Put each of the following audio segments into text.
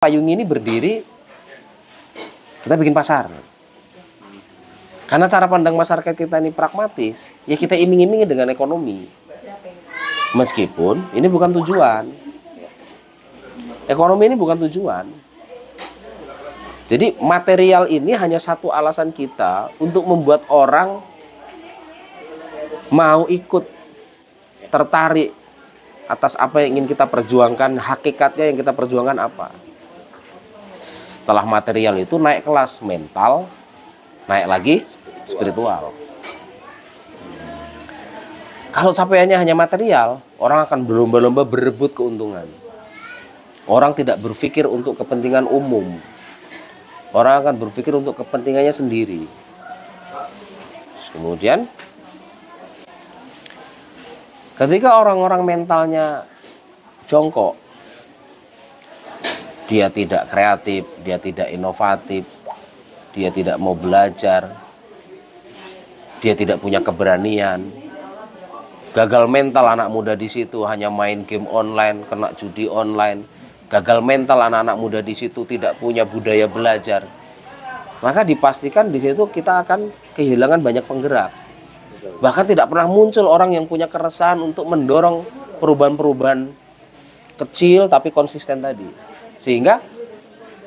Payung ini berdiri, kita bikin pasar. Karena cara pandang masyarakat kita ini pragmatis, ya kita iming-imingi dengan ekonomi. Meskipun ini bukan tujuan. Ekonomi ini bukan tujuan. Jadi material ini hanya satu alasan kita untuk membuat orang mau ikut, tertarik atas apa yang ingin kita perjuangkan, hakikatnya yang kita perjuangkan apa. Setelah material itu naik kelas mental, naik lagi spiritual. Kalau capaiannya hanya material, orang akan berlomba-lomba berebut keuntungan. Orang tidak berpikir untuk kepentingan umum. Orang akan berpikir untuk kepentingannya sendiri. Kemudian, ketika orang-orang mentalnya jongkok, dia tidak kreatif, dia tidak inovatif, dia tidak mau belajar, dia tidak punya keberanian. Gagal mental anak muda di situ, hanya main game online, kena judi online. Gagal mental anak-anak muda di situ, tidak punya budaya belajar. Maka dipastikan di situ kita akan kehilangan banyak penggerak. Bahkan tidak pernah muncul orang yang punya keresahan untuk mendorong perubahan-perubahan kecil tapi konsisten tadi. Sehingga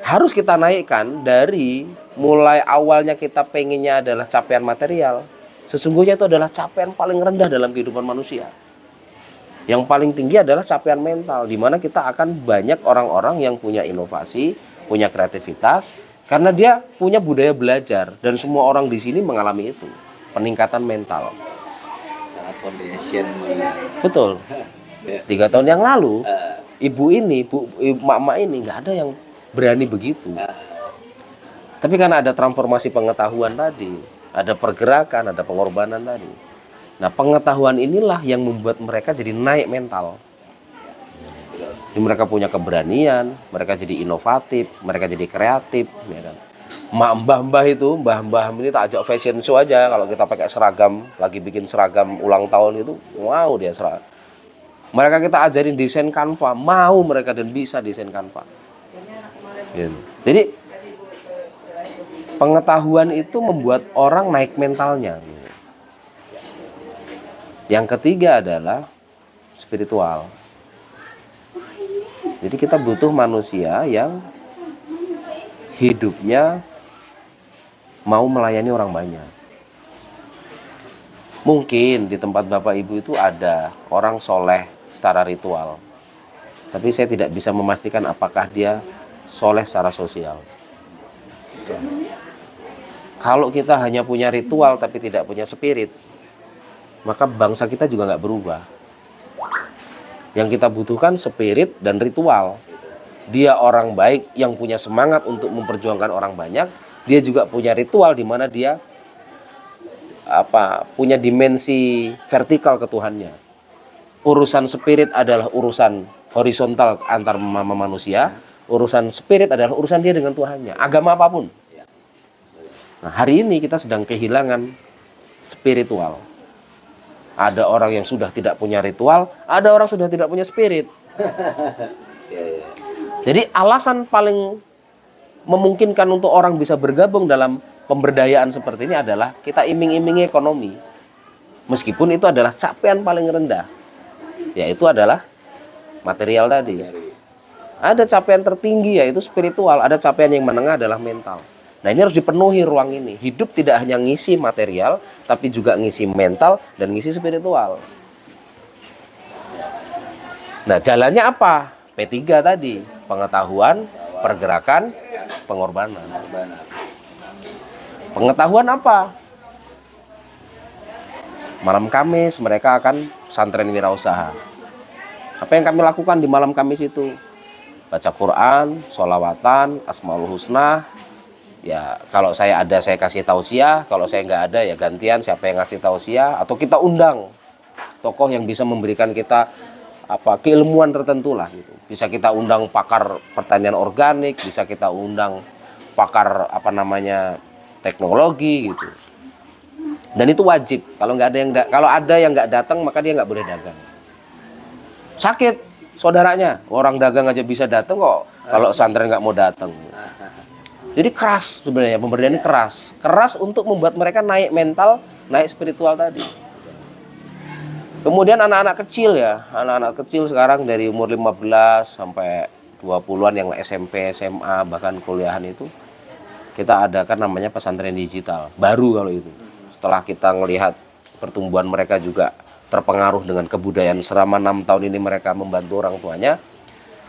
harus kita naikkan dari mulai awalnya kita pengennya adalah capaian material. Sesungguhnya itu adalah capaian paling rendah dalam kehidupan manusia. Yang paling tinggi adalah capaian mental, di mana kita akan banyak orang-orang yang punya inovasi, punya kreativitas, karena dia punya budaya belajar, dan semua orang di sini mengalami itu, peningkatan mental. Sangat foundation. Betul. 3 tahun yang lalu, ibu ini, emak-emak ini nggak ada yang berani begitu. Tapi karena ada transformasi pengetahuan tadi, ada pergerakan, ada pengorbanan tadi. Nah, pengetahuan inilah yang membuat mereka jadi naik mental. Jadi mereka punya keberanian, mereka jadi inovatif, mereka jadi kreatif, ya kan. Mbah-mbah itu, mbah-mbah ini tak ajak fashion show aja kalau kita pakai seragam, lagi bikin seragam ulang tahun itu, wow dia seragam. Mereka kita ajarin desain Canva, mau mereka dan bisa desain Canva. Jadi pengetahuan itu membuat orang naik mentalnya. Yang ketiga adalah spiritual. Jadi kita butuh manusia yang hidupnya mau melayani orang banyak. Mungkin di tempat Bapak Ibu itu ada orang soleh secara ritual. Tapi saya tidak bisa memastikan apakah dia soleh secara sosial. Kalau kita hanya punya ritual tapi tidak punya spirit, maka bangsa kita juga nggak berubah. Yang kita butuhkan spirit dan ritual. Dia orang baik yang punya semangat untuk memperjuangkan orang banyak. Dia juga punya ritual di mana dia punya dimensi vertikal ke Tuhannya. Urusan spirit adalah urusan horizontal antar manusia. Urusan spirit adalah urusan dia dengan Tuhannya. Agama apapun. Nah, hari ini kita sedang kehilangan spiritual. Ada orang yang sudah tidak punya ritual, ada orang sudah tidak punya spirit. Jadi alasan paling memungkinkan untuk orang bisa bergabung dalam pemberdayaan seperti ini adalah kita iming-imingi ekonomi. Meskipun itu adalah capaian paling rendah, yaitu adalah material tadi. Ada capaian tertinggi yaitu spiritual, ada capaian yang menengah adalah mental. Nah, ini harus dipenuhi ruang ini. Hidup tidak hanya ngisi material, tapi juga ngisi mental dan ngisi spiritual. Nah, jalannya apa? P3 tadi, pengetahuan, pergerakan, pengorbanan. Pengetahuan apa? Malam Kamis mereka akan pesantren wirausaha. Apa yang kami lakukan di malam Kamis itu? Baca Quran, sholawatan, asmaul husna. Ya, kalau saya ada saya kasih tausiah, kalau saya nggak ada ya gantian siapa yang ngasih tausiah, atau kita undang tokoh yang bisa memberikan kita keilmuan tertentu lah gitu. Bisa kita undang pakar pertanian organik, bisa kita undang pakar teknologi gitu. Dan itu wajib. Kalau ada yang nggak datang maka dia nggak boleh dagang. Sakit saudaranya. Orang dagang aja bisa datang kok, kalau santren nggak mau datang. Jadi keras sebenarnya, pemberdayaan ini keras. Keras untuk membuat mereka naik mental, naik spiritual tadi. Kemudian anak-anak kecil ya, anak-anak kecil sekarang dari umur 15 sampai 20-an yang SMP, SMA, bahkan kuliahan itu, kita adakan namanya pesantren digital. Baru kalau itu. Setelah kita melihat pertumbuhan mereka juga terpengaruh dengan kebudayaan selama 6 tahun ini mereka membantu orang tuanya,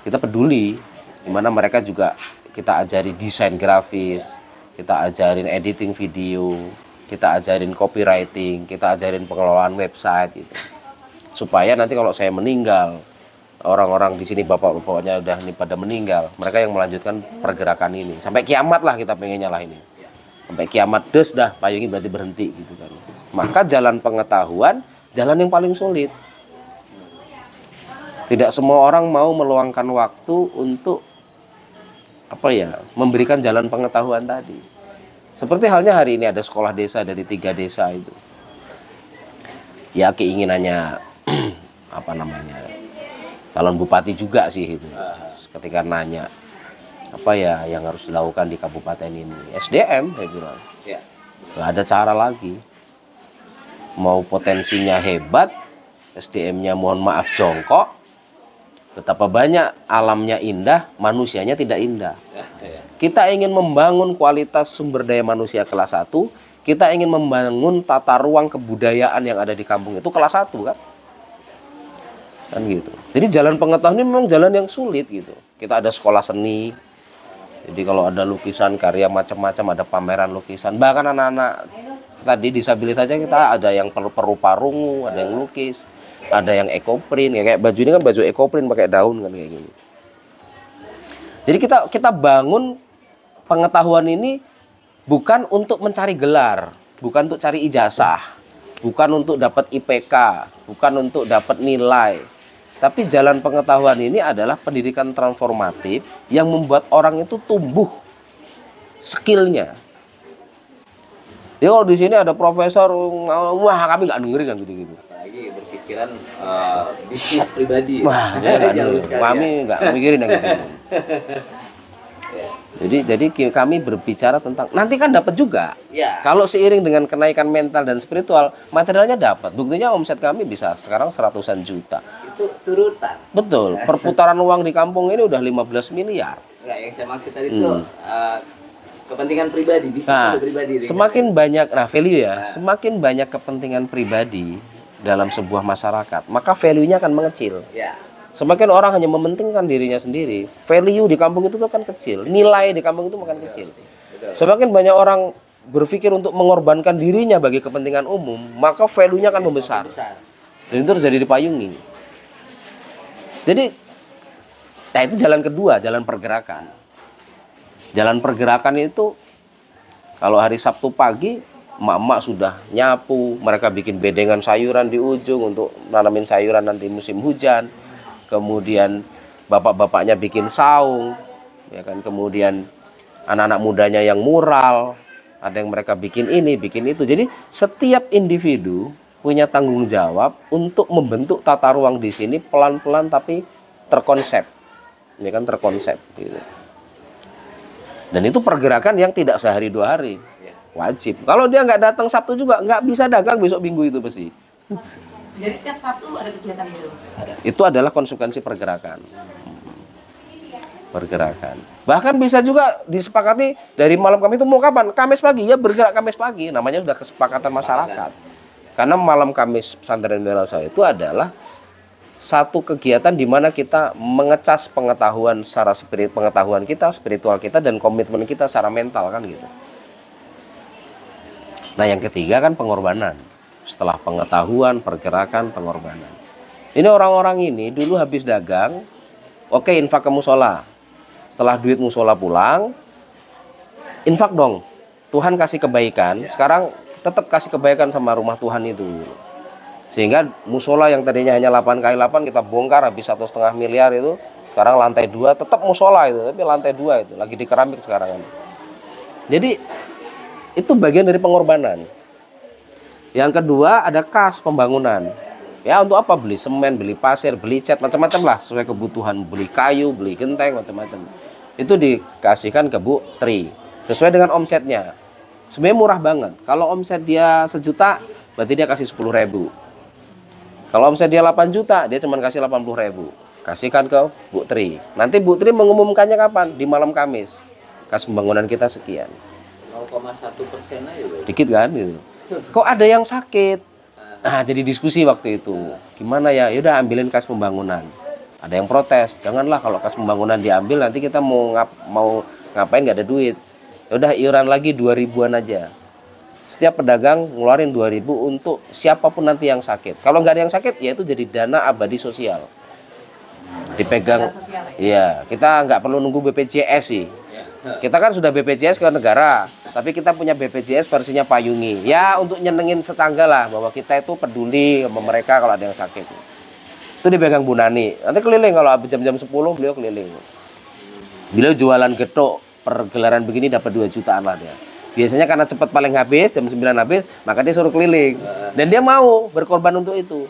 kita peduli, dimana mereka juga kita ajari desain grafis, kita ajarin editing video, kita ajarin copywriting, kita ajarin pengelolaan website gitu. Supaya nanti kalau saya meninggal, orang-orang di sini bapak-bapaknya udah nih pada meninggal, mereka yang melanjutkan pergerakan ini. Sampai kiamat lah kita pengennya lah ini. Sampai kiamat des dah, payungnya berarti berhenti gitu kan. Maka jalan pengetahuan, jalan yang paling sulit. Tidak semua orang mau meluangkan waktu untuk memberikan jalan pengetahuan tadi. Seperti halnya hari ini ada sekolah desa dari 3 desa itu. Ya keinginannya calon bupati juga sih itu. Ketika nanya yang harus dilakukan di kabupaten ini, SDM saya bilang. Nggak ada cara lagi. Mau potensinya hebat, SDM-nya mohon maaf jongkok. Betapa banyak alamnya indah, manusianya tidak indah. Kita ingin membangun kualitas sumber daya manusia kelas 1, kita ingin membangun tata ruang kebudayaan yang ada di kampung itu kelas 1 kan? Kan gitu. Jadi jalan pengetahuan ini memang jalan yang sulit gitu. Kita ada sekolah seni. Jadi kalau ada lukisan karya macam-macam, ada pameran lukisan. Bahkan anak-anak tadi disabilitas aja kita ada yang perupa rungu, ada yang lukis. Ada yang ekoprint, ya kayak baju ini kan baju ekoprint pakai daun kan kayak gini. Jadi kita bangun pengetahuan ini bukan untuk mencari gelar, bukan untuk cari ijazah, bukan untuk dapat IPK, bukan untuk dapat nilai. Tapi jalan pengetahuan ini adalah pendidikan transformatif yang membuat orang itu tumbuh skillnya. Ya kalau di sini ada profesor, wah kami nggak dengerin kan gitu-gitu. Berpikiran bisnis pribadi. Wah, kami nggak mikirin yang gitu. Jadi kami berbicara tentang nanti kan dapat juga. Ya. Kalau seiring dengan kenaikan mental dan spiritual, materialnya dapat. Buktinya omset kami bisa sekarang 100-an juta. Itu turutan. Betul. Perputaran uang di kampung ini udah 15 miliar. Enggak, yang saya maksud tadi itu kepentingan pribadi, bisnis pribadi. Semakin banyak, value ya, semakin banyak kepentingan pribadi dalam sebuah masyarakat, maka value-nya akan mengecil. Ya. Semakin orang hanya mementingkan dirinya sendiri, value di kampung itu kan kecil, nilai di kampung itu makan kecil. Semakin banyak orang berpikir untuk mengorbankan dirinya bagi kepentingan umum, maka value-nya akan membesar. Dan itu terjadi di payungi. Jadi, itu jalan kedua, jalan pergerakan. Jalan pergerakan itu, kalau hari Sabtu pagi, emak-emak sudah nyapu, mereka bikin bedengan sayuran di ujung untuk nanamin sayuran nanti musim hujan. Kemudian bapak-bapaknya bikin saung, ya kan. Kemudian anak-anak mudanya yang mural, ada yang mereka bikin ini, bikin itu. Jadi setiap individu punya tanggung jawab untuk membentuk tata ruang di sini pelan-pelan tapi terkonsep, ya kan, terkonsep. Gitu. Dan itu pergerakan yang tidak sehari 2 hari. Wajib. Kalau dia nggak datang Sabtu juga nggak bisa dagang besok Minggu itu pasti. Jadi setiap Sabtu ada kegiatan itu? Itu adalah konsekuensi pergerakan. Pergerakan. Bahkan bisa juga disepakati dari malam kami itu mau kapan? Kamis pagi ya, bergerak Kamis pagi. Namanya sudah kesepakatan masyarakat. Karena malam Kamis pesantren Wirausaha itu adalah satu kegiatan di mana kita mengecas pengetahuan secara pengetahuan kita, spiritual kita, dan komitmen kita secara mental kan gitu. Nah yang ketiga kan pengorbanan. Setelah pengetahuan, pergerakan, pengorbanan. Ini orang-orang ini dulu habis dagang, oke, infak ke musola. Setelah duit musola pulang, infak dong. Tuhan kasih kebaikan, sekarang tetap kasih kebaikan sama rumah Tuhan itu. Sehingga musola yang tadinya hanya 8x8 kita bongkar habis 1,5 miliar itu, sekarang lantai 2 tetap musola itu, tapi lantai 2 itu lagi di keramik sekarang. Jadi itu bagian dari pengorbanan. Yang kedua ada kas pembangunan. Ya untuk apa? Beli semen, beli pasir, beli cat, macam-macam lah sesuai kebutuhan. Beli kayu, beli genteng, macam-macam. Itu dikasihkan ke Bu Tri sesuai dengan omsetnya. Sebenarnya murah banget. Kalau omset dia 1 juta, berarti dia kasih 10.000. Kalau omset dia 8 juta, dia cuma kasih 80.000. Kasihkan ke Bu Tri. Nanti Bu Tri mengumumkannya kapan? Di malam Kamis. Kas pembangunan kita sekian. 0,1% aja, Bro. Dikit kan gitu. Kok ada yang sakit? Nah, jadi diskusi waktu itu. Gimana ya? Yaudah ambilin kas pembangunan. Ada yang protes. Janganlah kalau kas pembangunan diambil nanti kita mau ngapain nggak ada duit. Yaudah iuran lagi 2.000-an aja. Setiap pedagang ngeluarin 2.000 untuk siapapun nanti yang sakit. Kalau nggak ada yang sakit, ya itu jadi dana abadi sosial. Dipegang. Iya, kita nggak perlu nunggu BPJS sih. Kita kan sudah BPJS ke negara, tapi kita punya BPJS versinya payungi. Ya untuk nyenengin tetangga lah, bahwa kita itu peduli sama mereka kalau ada yang sakit. Itu dipegang Bu Nani. Nanti keliling kalau jam-jam 10 beliau keliling. Beliau jualan getuk per gelaran begini dapat 2 jutaan lah dia. Biasanya karena cepat paling habis, jam 9 habis, maka dia suruh keliling. Dan dia mau berkorban untuk itu.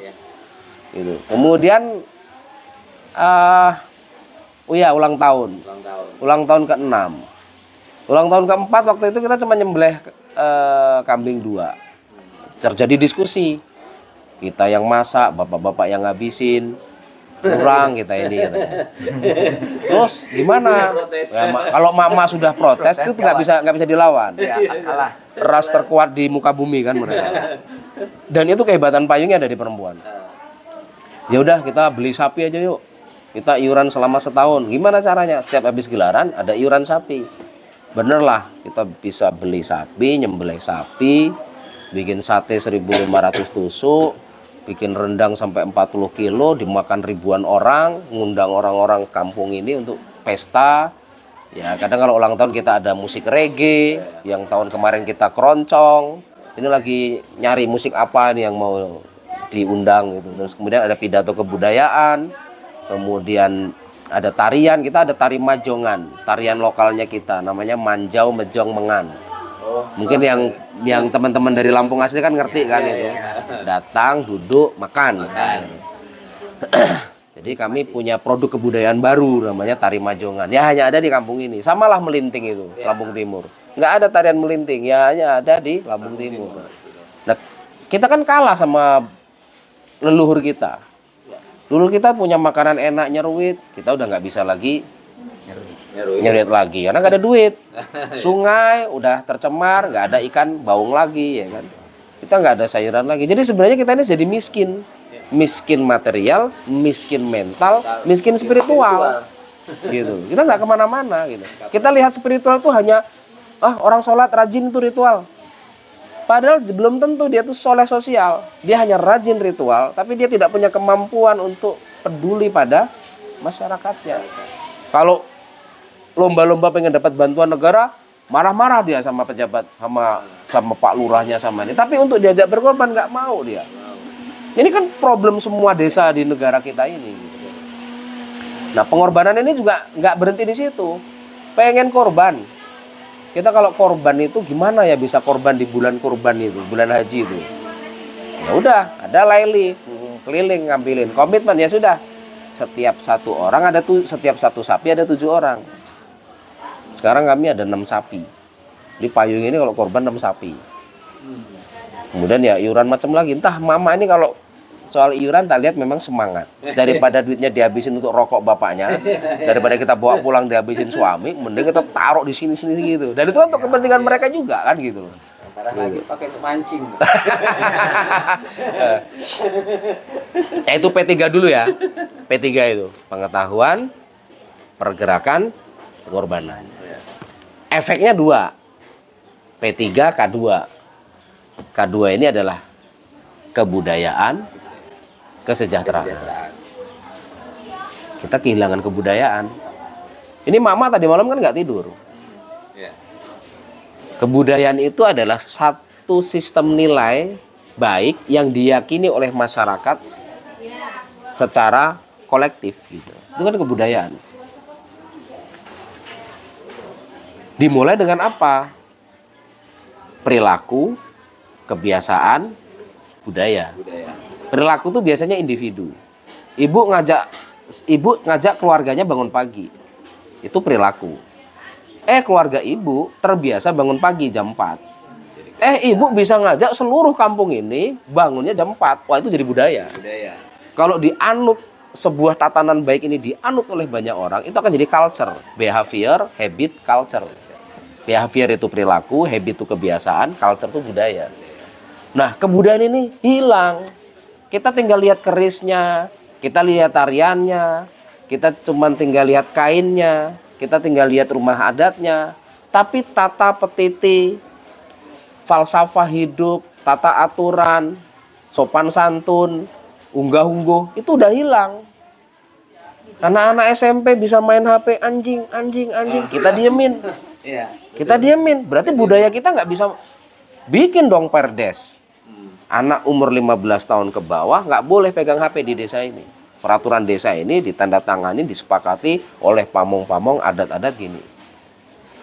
Gitu. Kemudian ulang tahun. Ulang tahun ke-6. Ulang tahun ke-4 waktu itu kita cuma nyembelih kambing 2. Terjadi diskusi. Kita yang masak, bapak-bapak yang ngabisin. Kurang kita ini katanya. Terus gimana? Ya, kalau mama sudah protes itu nggak bisa dilawan. Ya, kalah. Ras terkuat di muka bumi kan mereka. Dan itu kehebatan payungnya ada di perempuan. Ya udah kita beli sapi aja yuk. Kita iuran selama setahun. Gimana caranya? Setiap habis gelaran ada iuran sapi. Bener lah, kita bisa beli sapi, nyembelih sapi, bikin sate 1.500 tusuk, bikin rendang sampai 40 kilo, dimakan ribuan orang, ngundang orang-orang kampung ini untuk pesta. Ya kadang kalau ulang tahun kita ada musik reggae, yang tahun kemarin kita keroncong. Ini lagi nyari musik apa nih yang mau diundang gitu. Terus kemudian ada pidato kebudayaan. Kemudian ada tarian, kita ada tari majongan, tarian lokalnya kita, namanya Manjau Mejong Mengan. Mungkin yang teman-teman dari Lampung asli kan ngerti kan itu. Datang, duduk, makan. Jadi kami punya produk kebudayaan baru namanya tari majongan. Ya hanya ada di kampung ini. Samalah melinting itu, Lampung Timur. Nggak ada tarian melinting, ya hanya ada di Lampung Timur. Nah, kita kan kalah sama leluhur kita. Dulu kita punya makanan enak nyeruit, kita udah nggak bisa lagi nyeruit lagi karena nggak ada duit. Sungai udah tercemar, nggak ada ikan baung lagi ya kan. Kita nggak ada sayuran lagi. Jadi sebenarnya kita ini jadi miskin material, miskin mental, miskin spiritual, gitu. Kita nggak kemana-mana gitu. Kita lihat spiritual tuh hanya orang sholat rajin itu ritual. Padahal belum tentu dia tuh soleh sosial. Dia hanya rajin ritual, tapi dia tidak punya kemampuan untuk peduli pada masyarakatnya. Kalau lomba-lomba pengen dapat bantuan negara, marah-marah dia sama pejabat, sama Pak Lurahnya sama ini. Tapi untuk diajak berkorban nggak mau dia. Ini kan problem semua desa di negara kita ini. Nah pengorbanan ini juga nggak berhenti di situ. Pengen korban. Kita kalau korban itu gimana ya bisa korban di bulan kurban itu, bulan haji itu. Ya udah, ada laili, keliling ngambilin komitmen ya sudah. Setiap satu sapi ada 7 orang. Sekarang kami ada 6 sapi. Di payung ini kalau korban 6 sapi. Kemudian ya iuran macam lagi. Entah mama ini kalau soal iuran tak lihat memang semangat. Daripada duitnya dihabisin untuk rokok bapaknya, daripada kita bawa pulang dihabisin suami, mending kita taruh di sini gitu. Dan itu kan untuk kepentingan mereka juga kan gitu loh. Kadang lagi pakai untuk mancing. Ya itu P3 dulu ya. P3 itu pengetahuan, pergerakan, pengorbanan. Efeknya 2. P3 K2. K2 ini adalah kebudayaan, kesejahteraan. Kita kehilangan kebudayaan. Ini mama tadi malam kan nggak tidur. Kebudayaan itu adalah satu sistem nilai baik yang diyakini oleh masyarakat secara kolektif gitu. Itu kan kebudayaan. Dimulai dengan apa? Perilaku, kebiasaan, budaya. Perilaku tuh biasanya individu. Ibu ngajak keluarganya bangun pagi. Itu perilaku. Keluarga ibu terbiasa bangun pagi jam 4. Ibu bisa ngajak seluruh kampung ini bangunnya jam 4. Wah, itu jadi budaya. Kalau dianut, sebuah tatanan baik ini dianut oleh banyak orang, itu akan jadi culture. Behavior, habit, culture. Behavior itu perilaku, habit itu kebiasaan, culture itu budaya. Nah, kebudayaan ini hilang. Kita tinggal lihat kerisnya, kita lihat tariannya, kita cuma tinggal lihat kainnya, kita tinggal lihat rumah adatnya. Tapi tata petiti, falsafah hidup, tata aturan, sopan santun, unggah-ungguh, itu udah hilang. Anak-anak SMP bisa main HP, anjing. Kita diemin. Kita diemin. Berarti budaya kita nggak bisa bikin dong perdes. Anak umur 15 tahun ke bawah nggak boleh pegang HP di desa ini. Peraturan desa ini ditandatangani, disepakati oleh pamong-pamong adat-adat gini.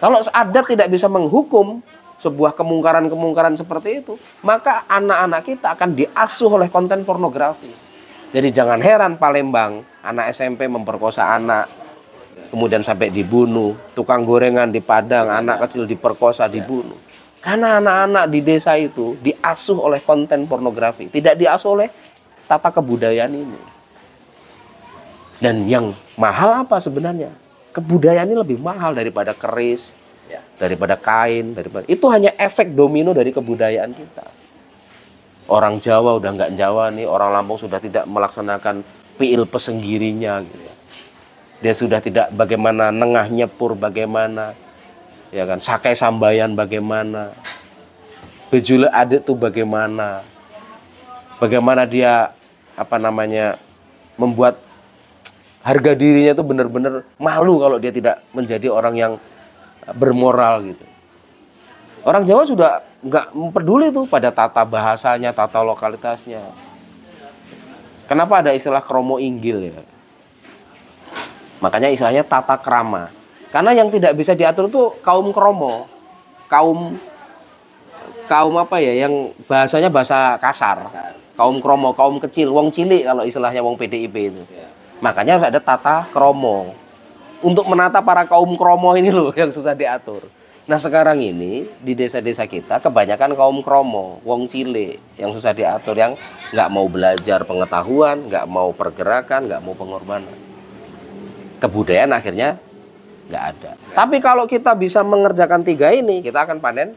Kalau adat tidak bisa menghukum sebuah kemungkaran-kemungkaran seperti itu, maka anak-anak kita akan diasuh oleh konten pornografi. Jadi jangan heran Palembang, anak SMP memperkosa anak, kemudian sampai dibunuh. Tukang gorengan di Padang, anak kecil diperkosa, dibunuh. Karena anak-anak di desa itu diasuh oleh konten pornografi, tidak diasuh oleh tata kebudayaan ini. Dan yang mahal apa sebenarnya? Kebudayaan ini lebih mahal daripada keris, daripada kain, itu hanya efek domino dari kebudayaan kita. Orang Jawa udah nggak Jawa nih, orang Lampung sudah tidak melaksanakan piil pesenggirinya gitu. Dia sudah tidak bagaimana nengah nyepur, bagaimana ya kan, sakai sambayan bagaimana, bejule adet tuh bagaimana dia membuat harga dirinya tuh benar-benar malu kalau dia tidak menjadi orang yang bermoral gitu. Orang Jawa sudah nggak peduli tuh pada tata bahasanya, tata lokalitasnya. Kenapa ada istilah kromo inggil ya? Makanya istilahnya tata krama. Karena yang tidak bisa diatur itu kaum kromo, kaum yang bahasanya bahasa kasar. Kaum kromo, kaum kecil, wong cilik kalau istilahnya wong PDIP itu. Makanya harus ada tata kromo. Untuk menata para kaum kromo ini loh yang susah diatur. Nah sekarang ini di desa-desa kita kebanyakan kaum kromo, wong cilik yang susah diatur, yang nggak mau belajar pengetahuan, nggak mau pergerakan, nggak mau pengorbanan. Kebudayaan akhirnya nggak ada. Tapi kalau kita bisa mengerjakan 3 ini, kita akan panen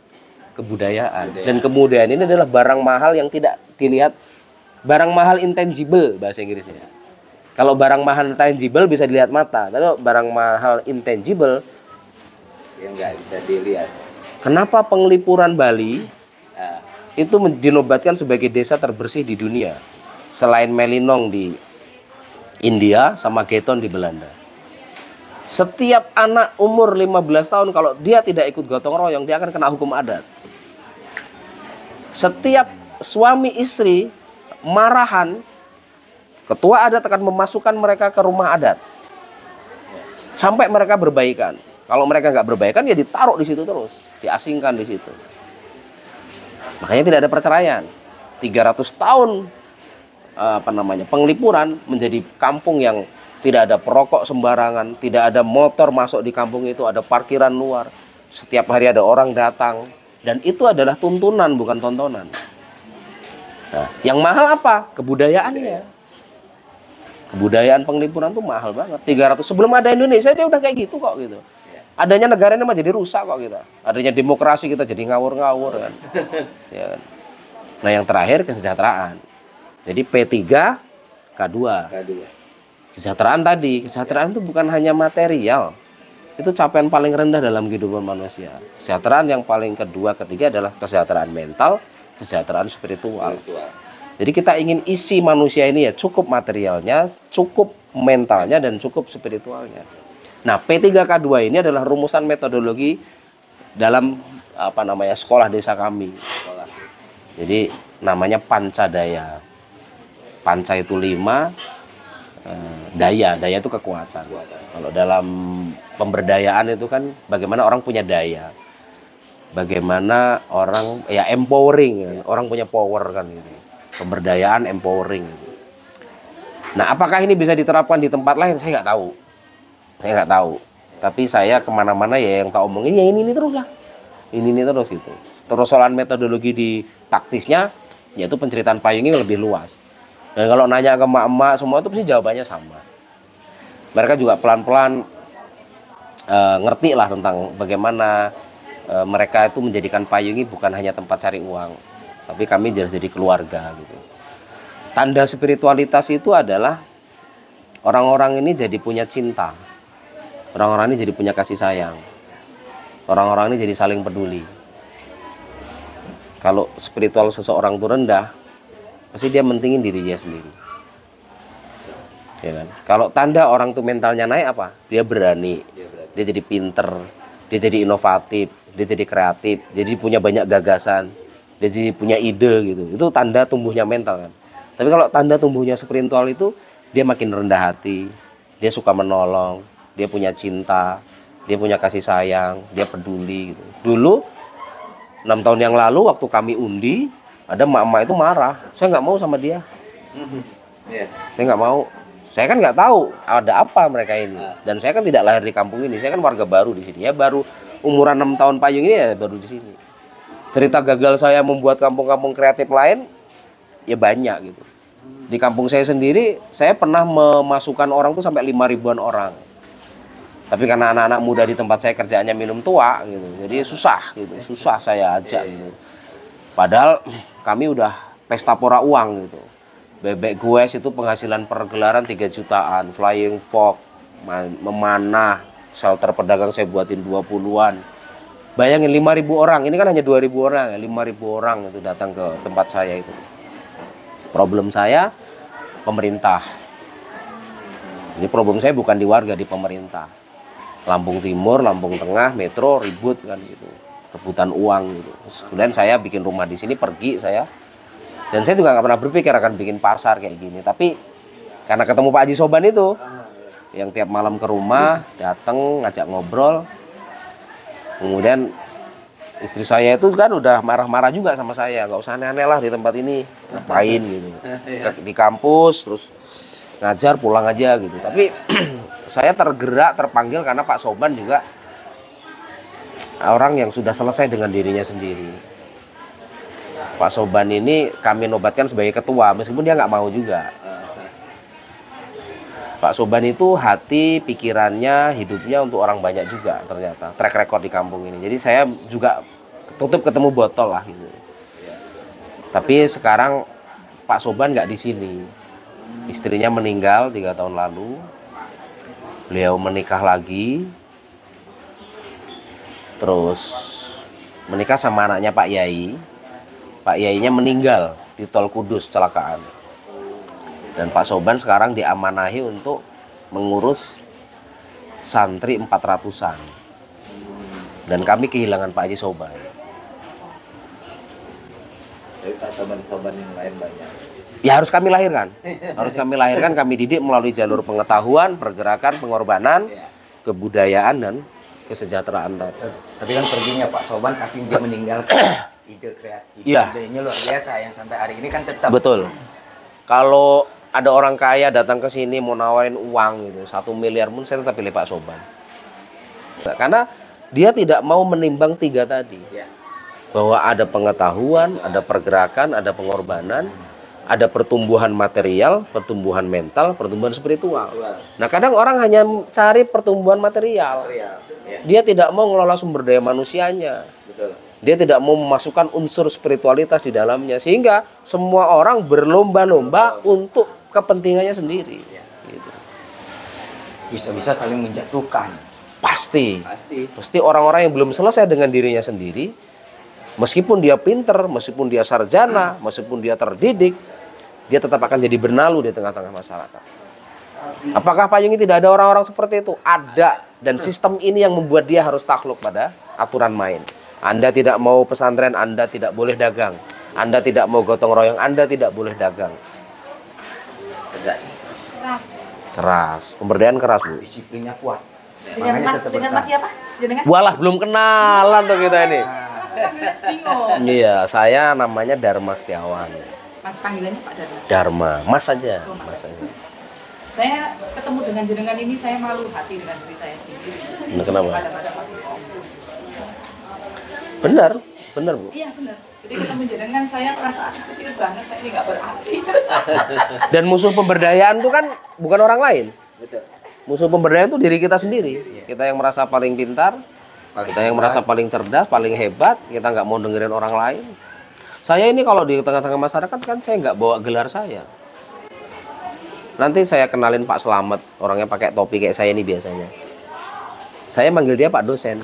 kebudayaan. Dan kebudayaan ini adalah barang mahal yang tidak dilihat, barang mahal intangible bahasa Inggrisnya. Kalau barang mahal tangible bisa dilihat mata, tapi barang mahal intangible yang nggak bisa dilihat. Kenapa Penglipuran Bali itu dinobatkan sebagai desa terbersih di dunia? Selain Melinong di India sama Geton di Belanda. Setiap anak umur 15 tahun kalau dia tidak ikut gotong royong, dia akan kena hukum adat. Setiap suami istri marahan, ketua adat akan memasukkan mereka ke rumah adat. Sampai mereka berbaikan. Kalau mereka nggak berbaikan, ya ditaruh di situ terus, diasingkan di situ. Makanya tidak ada perceraian. 300 tahun Penglipuran menjadi kampung yang tidak ada perokok sembarangan, tidak ada motor masuk di kampung itu, ada parkiran luar. Setiap hari ada orang datang, dan itu adalah tuntunan bukan tontonan. Nah, yang mahal apa? Kebudayaannya. Kebudayaan Penglipuran tuh mahal banget. 300 sebelum ada Indonesia dia udah kayak gitu kok gitu. Adanya negara ini mah jadi rusak kok kita. Adanya demokrasi kita jadi ngawur-ngawur kan. Ya kan. Nah, yang terakhir kesejahteraan. Jadi P3 K2. Kesejahteraan tadi, kesejahteraan itu bukan hanya material. Itu capaian paling rendah dalam kehidupan manusia. Kesejahteraan yang paling kedua, ketiga adalah kesejahteraan mental, kesejahteraan spiritual. Jadi kita ingin isi manusia ini ya cukup materialnya, cukup mentalnya, dan cukup spiritualnya. Nah, P3K2 ini adalah rumusan metodologi dalam sekolah desa kami. Jadi namanya Pancadaya. Panca itu 5, daya itu kekuatan. Kalau dalam pemberdayaan itu kan bagaimana orang punya daya. Bagaimana orang ya empowering kan? Orang punya power kan gitu. pemberdayaan, empowering. Nah, apakah ini bisa diterapkan di tempat lain? Saya nggak tahu. Saya nggak tahu. Tapi saya kemana-mana ya yang tak omongin ya ini terus lah. Ini terus gitu. Terus soal metodologi di taktisnya, yaitu penceritaan payung ini lebih luas. Dan kalau nanya ke emak-emak semua itu pasti jawabannya sama. Mereka juga pelan-pelan ngerti lah tentang bagaimana mereka itu menjadikan payung ini bukan hanya tempat cari uang, tapi kami jadi keluarga gitu. Tanda spiritualitas itu adalah orang-orang ini jadi punya cinta, orang-orang ini jadi punya kasih sayang, orang-orang ini jadi saling peduli. Kalau spiritual seseorang itu rendah, pasti dia mentingin dirinya sendiri. Ya kan? Kalau tanda orang tuh mentalnya naik apa? Dia berani, dia jadi pinter, dia jadi inovatif, dia jadi kreatif, jadi punya banyak gagasan, dia jadi punya ide gitu. Itu tanda tumbuhnya mental kan. Tapi kalau tanda tumbuhnya spiritual itu dia makin rendah hati, dia suka menolong, dia punya cinta, dia punya kasih sayang, dia peduli gitu. Dulu 6 tahun yang lalu waktu kami undi, ada emak-emak itu marah. Saya nggak mau sama dia. Saya nggak mau. Saya kan nggak tahu ada apa mereka ini. Dan saya kan tidak lahir di kampung ini. Saya kan warga baru di sini. Ya baru umuran 6 tahun payung ini ya baru di sini. Cerita gagal saya membuat kampung-kampung kreatif lain ya banyak gitu. Di kampung saya sendiri, saya pernah memasukkan orang tuh sampai 5.000-an orang. Tapi karena anak-anak muda di tempat saya kerjaannya minum tua gitu. Jadi susah gitu. Susah saya ajak gitu. Padahal kami udah pesta pora uang gitu. Bebek goes itu penghasilan per gelaran 3 jutaan. Flying fox, memanah, shelter pedagang saya buatin 20-an. Bayangin 5.000 orang. Ini kan hanya 2.000 orang ya. 5.000 orang itu datang ke tempat saya itu. Problem saya pemerintah. Ini problem saya bukan di warga, di pemerintah. Lampung Timur, Lampung Tengah, Metro ribut kan gitu, rebutan uang gitu. Kemudian saya bikin rumah di sini, pergi saya, dan saya juga nggak pernah berpikir akan bikin pasar kayak gini. Tapi karena ketemu Pak Haji Soban itu, yang tiap malam ke rumah, datang ngajak ngobrol, kemudian istri saya itu kan udah marah-marah juga sama saya, nggak usah aneh-aneh lah di tempat ini, ngapain gitu, di kampus terus ngajar pulang aja gitu. Tapi saya tergerak, terpanggil karena Pak Soban juga orang yang sudah selesai dengan dirinya sendiri. Pak Soban ini kami nobatkan sebagai ketua, meskipun dia nggak mau juga. Pak Soban itu hati, pikirannya, hidupnya untuk orang banyak juga ternyata. Track record di kampung ini. Jadi saya juga tutup ketemu botol lah gitu. Tapi sekarang Pak Soban nggak di sini. Istrinya meninggal 3 tahun lalu. Beliau menikah lagi. Terus menikah sama anaknya Pak Yai. Pak Yainya meninggal di Tol Kudus kecelakaan. Dan Pak Soban sekarang diamanahi untuk mengurus santri 400-an. Dan kami kehilangan Pak Haji Soban. Tapi Pak Soban yang lain banyak. Ya harus kami lahirkan. Harus kami lahirkan, kami didik melalui jalur pengetahuan, pergerakan, pengorbanan, kebudayaan, dan kesejahteraan. Tapi kan perginya Pak Soban, tapi dia meninggalkan ide kreatif. Ya. Idenya luar biasa yang sampai hari ini kan tetap. Betul. Kalau ada orang kaya datang ke sini mau nawarin uang gitu, 1 miliar pun saya tetap pilih Pak Soban. Karena dia tidak mau menimbang 3 tadi. Bahwa ada pengetahuan, ada pergerakan, ada pengorbanan, ada pertumbuhan material, pertumbuhan mental, pertumbuhan spiritual. Nah kadang orang hanya cari pertumbuhan material. Dia tidak mau ngelola sumber daya manusianya. Dia tidak mau memasukkan unsur spiritualitas di dalamnya. Sehingga semua orang berlomba-lomba untuk kepentingannya sendiri. Gitu. Bisa-bisa saling menjatuhkan. Pasti orang-orang yang belum selesai dengan dirinya sendiri, meskipun dia pinter, meskipun dia sarjana, meskipun dia terdidik, dia tetap akan jadi benalu di tengah-tengah masyarakat. Apakah payung ini tidak ada orang-orang seperti itu? Ada. Dan sistem ini yang membuat dia harus takluk pada aturan main. Anda tidak mau pesantren, Anda tidak boleh dagang. Anda tidak mau gotong royong, Anda tidak boleh dagang. Tegas. Keras. Pemberdayaan keras, Bu. Disiplinnya kuat. Dengan Makanya mas, tetap dengan bertahan. mas siapa? Jenengan? Walah, belum kenalan tuh kita ini. Aku panggilnya bingung. Iya, saya namanya Dharma Setiawan. Panggilannya Pak Dharma. Dharma, Mas saja. Oh, Mas. Mas saja. Saya ketemu dengan jenengan ini saya malu hati dengan diri saya sendiri. Nah, kenapa? Kadang-kadang masih sombong. Benar, benar Bu. Iya benar. Jadi ketemu jenengan saya merasa kecil banget, saya ini nggak berarti. Dan musuh pemberdayaan itu kan bukan orang lain. Betul. Musuh pemberdayaan itu diri kita sendiri. Kita yang merasa paling pintar, kita yang merasa paling cerdas, paling hebat, kita nggak mau dengerin orang lain. Saya ini kalau di tengah-tengah masyarakat kan saya nggak bawa gelar saya. Nanti saya kenalin Pak Slamet, orangnya pakai topi kayak saya ini biasanya. Saya manggil dia Pak dosen.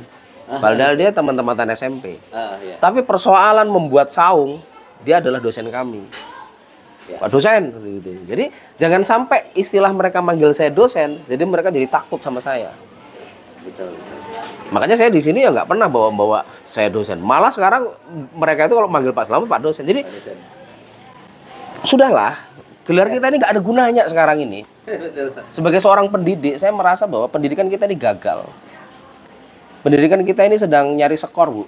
Padahal dia teman-teman SMP. Iya. Tapi persoalan membuat saung, dia adalah dosen kami. Ya. Pak dosen, gitu. Jadi jangan sampai istilah mereka manggil saya dosen, jadi mereka jadi takut sama saya. Betul. Makanya saya di sini ya nggak pernah bawa-bawa saya dosen. Malah sekarang mereka itu kalau manggil Pak Slamet Pak dosen. Jadi Dosen. sudahlah, gelar kita ini nggak ada gunanya sekarang ini. Betul. Sebagai seorang pendidik, saya merasa bahwa pendidikan kita ini gagal. Pendidikan kita ini sedang nyari skor, Bu.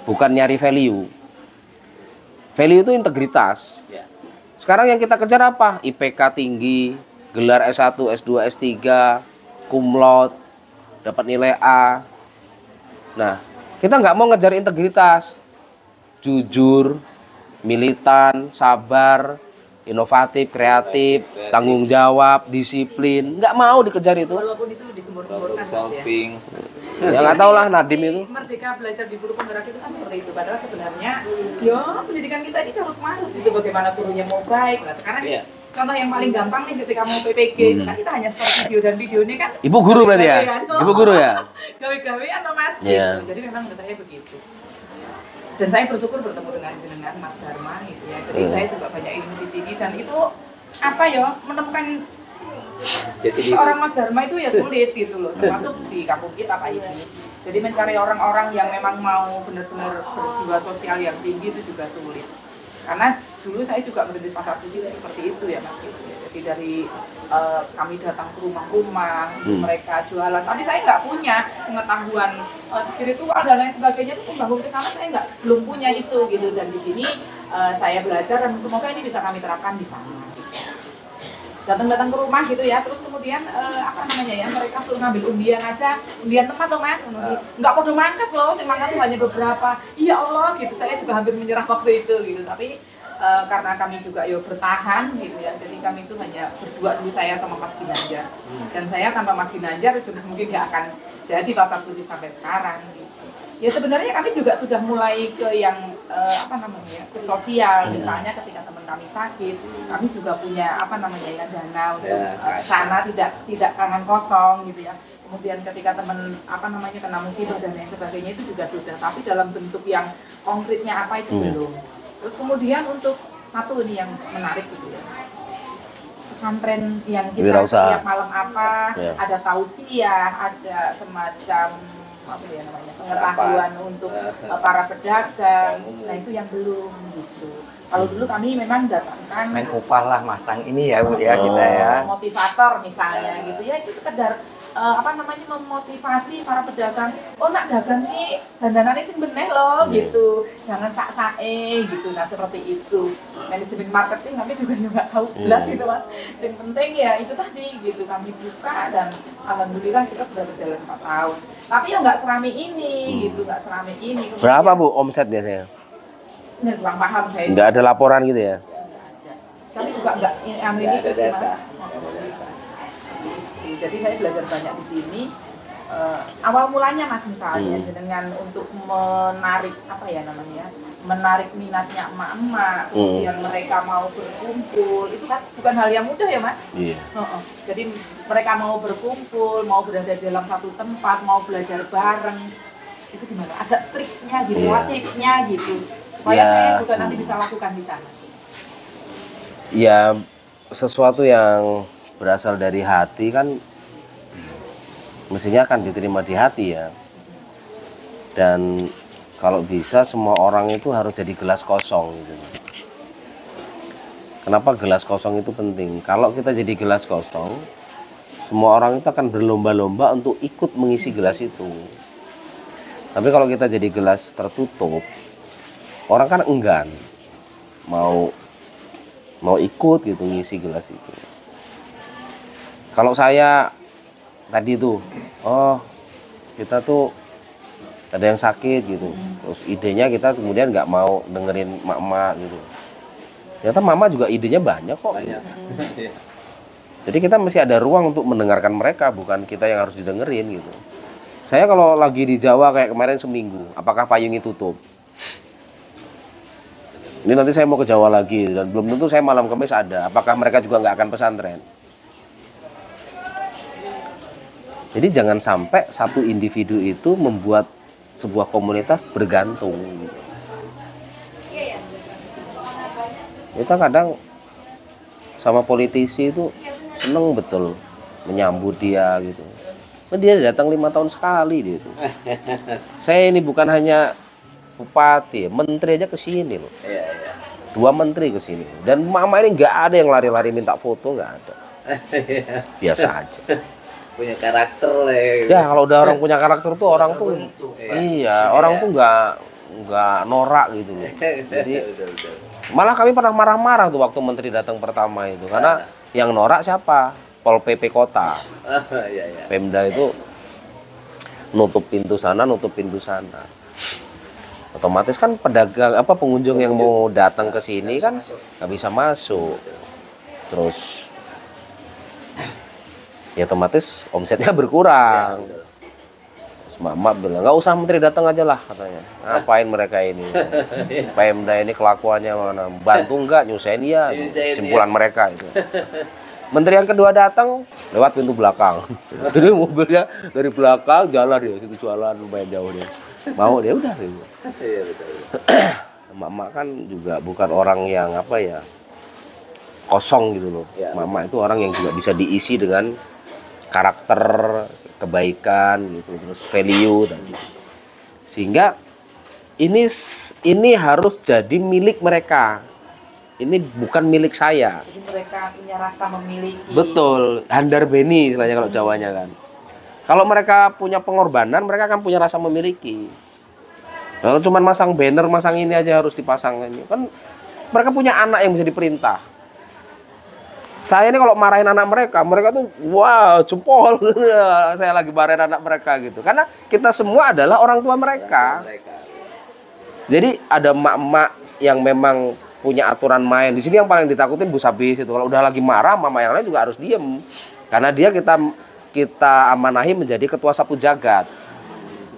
Bukan nyari value. Value itu integritas. Ya. Sekarang yang kita kejar apa? IPK tinggi, gelar S1, S2, S3, cum laude, dapat nilai A. Nah, kita nggak mau ngejar integritas. Jujur, militan, sabar, inovatif, kreatif, tanggung jawab, disiplin. Nggak mau dikejar itu. Walaupun itu digembur-gemburkan Mas, ya. Samping. Ya nggak tahu lah Nadim itu. Merdeka belajar di guru penggerak itu kan seperti itu. Padahal sebenarnya, ya pendidikan kita ini carut marut gitu. Bagaimana gurunya mau baik. Nah sekarang Iya. contoh yang paling gampang nih ketika mau PPG itu kan kita hanya setor video dan videonya kan. Ibu guru berarti ya? Ibu guru ya? Gawe-gawean loh Mas. Iya. Gitu. Jadi memang menurut saya begitu. Dan saya bersyukur bertemu dengan jenengan Mas Dharma gitu ya. Jadi saya juga banyak ilmu di sini dan itu apa ya menemukan Jadi seorang Mas Dharma itu ya sulit gitu loh, termasuk di kampung kita Pak ini. Jadi mencari orang-orang yang memang mau benar-benar berjiwa sosial yang tinggi itu juga sulit. Karena dulu saya juga merintis pasar suci itu seperti itu ya Mas. Jadi dari kami datang ke rumah-rumah, mereka jualan. Tapi saya nggak punya pengetahuan spiritual dan lain sebagainya itu membangun ke sana saya belum punya itu gitu. Dan di sini saya belajar dan semoga ini bisa kami terapkan di sana. Datang-datang ke rumah gitu ya, terus kemudian apa namanya ya, mereka suruh ngambil undian aja, undian tempat loh Mas, nggak perlu mangkat loh, saya mangkat tuh hanya beberapa, iya Allah gitu, saya juga hampir menyerah waktu itu gitu, tapi karena kami juga yo bertahan gitu ya, jadi kami itu hanya berdua dulu saya sama Mas Ginanjar, dan saya tanpa Mas Ginanjar juga mungkin nggak akan jadi pasar suci sampai sekarang gitu. Ya sebenarnya kami juga sudah mulai ke yang apa namanya ke sosial, misalnya ketika teman kami sakit, kami juga punya apa namanya ya dana untuk sana tidak tangan kosong gitu ya. Kemudian ketika teman apa namanya kena musibah dan lain sebagainya itu juga sudah, tapi dalam bentuk yang konkretnya apa itu belum. Terus kemudian untuk satu ini yang menarik gitu ya, pesantren yang kita setiap malam apa, ada tausiah, ada semacam apa ya namanya pengetahuan untuk para pedagang. Nah itu yang belum gitu. Kalau dulu kami memang datangkan main upah lah masang ini ya Bu ya kita ya. Motivator misalnya gitu ya, itu sekedar apa namanya memotivasi para pedagang. Oh nak dagang nih dandanannya sing bener loh gitu, jangan sak-sae gitu. Nah seperti itu manajemen marketing kami juga nggak tahu belas gitu Mas. Yang penting ya itu tadi gitu kami buka dan alhamdulillah kita sudah berjalan 4 tahun. Tapi ya nggak serame ini gitu, nggak serame ini. Kemudian, berapa Bu omset biasanya? Ini kurang paham saya. Nggak ada laporan gitu ya? Kami juga nggak ini itu sih Mas. Jadi saya belajar banyak di sini. Awal mulanya Mas misalnya dengan untuk menarik apa ya namanya, menarik minatnya emak-emak, kemudian mereka mau berkumpul, itu kan bukan hal yang mudah ya Mas. Iya. Jadi mereka mau berkumpul, mau berada dalam satu tempat, mau belajar bareng, itu gimana? Ada triknya gitu, tipsnya gitu, supaya saya juga nanti bisa lakukan di sana. Ya sesuatu yang berasal dari hati kan mestinya akan diterima di hati ya. Dan kalau bisa semua orang itu harus jadi gelas kosong gitu. Kenapa gelas kosong itu penting? Kalau kita jadi gelas kosong, semua orang itu akan berlomba-lomba untuk ikut mengisi gelas itu. Tapi kalau kita jadi gelas tertutup, orang kan enggan. mau ikut gitu ngisi gelas itu. Kalau saya tadi tuh, oh kita tuh ada yang sakit gitu, terus idenya kita kemudian nggak mau dengerin mama gitu. Ternyata mama juga idenya banyak kok. Banyak. Gitu. Jadi kita masih ada ruang untuk mendengarkan mereka, bukan kita yang harus didengerin gitu. Saya kalau lagi di Jawa kayak kemarin seminggu, apakah payungnya tutup? Ini nanti saya mau ke Jawa lagi dan belum tentu saya malam Kamis ada. Apakah mereka juga nggak akan pesantren? Jadi jangan sampai satu individu itu membuat sebuah komunitas bergantung. Kita kadang sama politisi itu seneng betul menyambut dia gitu. Dia datang 5 tahun sekali dia itu. Saya ini bukan hanya bupati, menteri aja ke sini loh. 2 menteri ke sini. Dan mama ini nggak ada yang lari-lari minta foto, nggak ada. Biasa aja. Punya karakter lah. Ya kalau udah orang punya karakter tuh orang tuh, iya orang tuh nggak norak gitu loh. Jadi malah kami pernah marah-marah tuh waktu menteri datang pertama itu, karena yang norak siapa? Pol PP kota. Pemda itu nutup pintu sana, nutup pintu sana. Otomatis kan pedagang pengunjung yang mau datang ke sini kan nggak bisa masuk. Terus ya otomatis omsetnya berkurang. Terus mama bilang nggak usah menteri datang aja lah katanya. Ngapain mereka ini? Pemda ini kelakuannya mana? Bantu nggak nyusahin ya? Simpulan mereka itu. Menteri yang kedua datang lewat pintu belakang. Jadi mobilnya dari belakang jalan dia, itu jualan lumayan jauh dia. Mau dia udah gitu. Iya betul. Mama kan juga bukan orang yang kosong gitu loh. Ya. Mama itu orang yang juga bisa diisi dengan karakter, kebaikan gitu, terus value tadi. Sehingga ini harus jadi milik mereka. Ini bukan milik saya. Jadi mereka punya rasa memiliki. Betul, handar beni istilahnya kalau Jawanya kan. Kalau mereka punya pengorbanan, mereka akan punya rasa memiliki. Kalau cuma masang banner, masang ini aja harus dipasang ini. Kan mereka punya anak yang bisa diperintah. Saya ini kalau marahin anak mereka tuh wow, jempol. Saya lagi marahin anak mereka gitu. Karena kita semua adalah orang tua mereka. Jadi ada emak-emak yang memang punya aturan main. Di sini yang paling ditakutin Bu Sabis itu. Kalau udah lagi marah, mama yang lain juga harus diem. Karena dia kita amanahi menjadi ketua sapu jagat.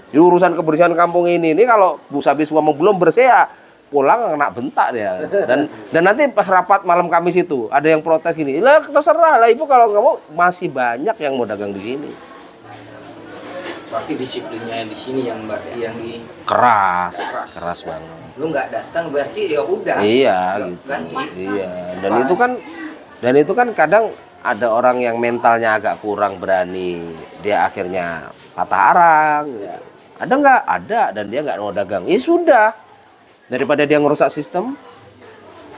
Di urusan kebersihan kampung ini kalau Bu Sabis ngomong belum bersih ya pulang kena bentak dia. Dan nanti pas rapat malam Kamis itu ada yang protes gini, lah terserah lah ibu kalau nggak mau, masih banyak yang mau dagang di sini. Berarti disiplinnya di sini yang keras banget. Lu nggak datang berarti ya udah. Iya gitu. Iya. Dan itu kan kadang ada orang yang mentalnya agak kurang berani, dia akhirnya patah arang. Ada nggak? Ada, dan dia nggak mau dagang. Ya sudah, daripada dia ngerusak sistem.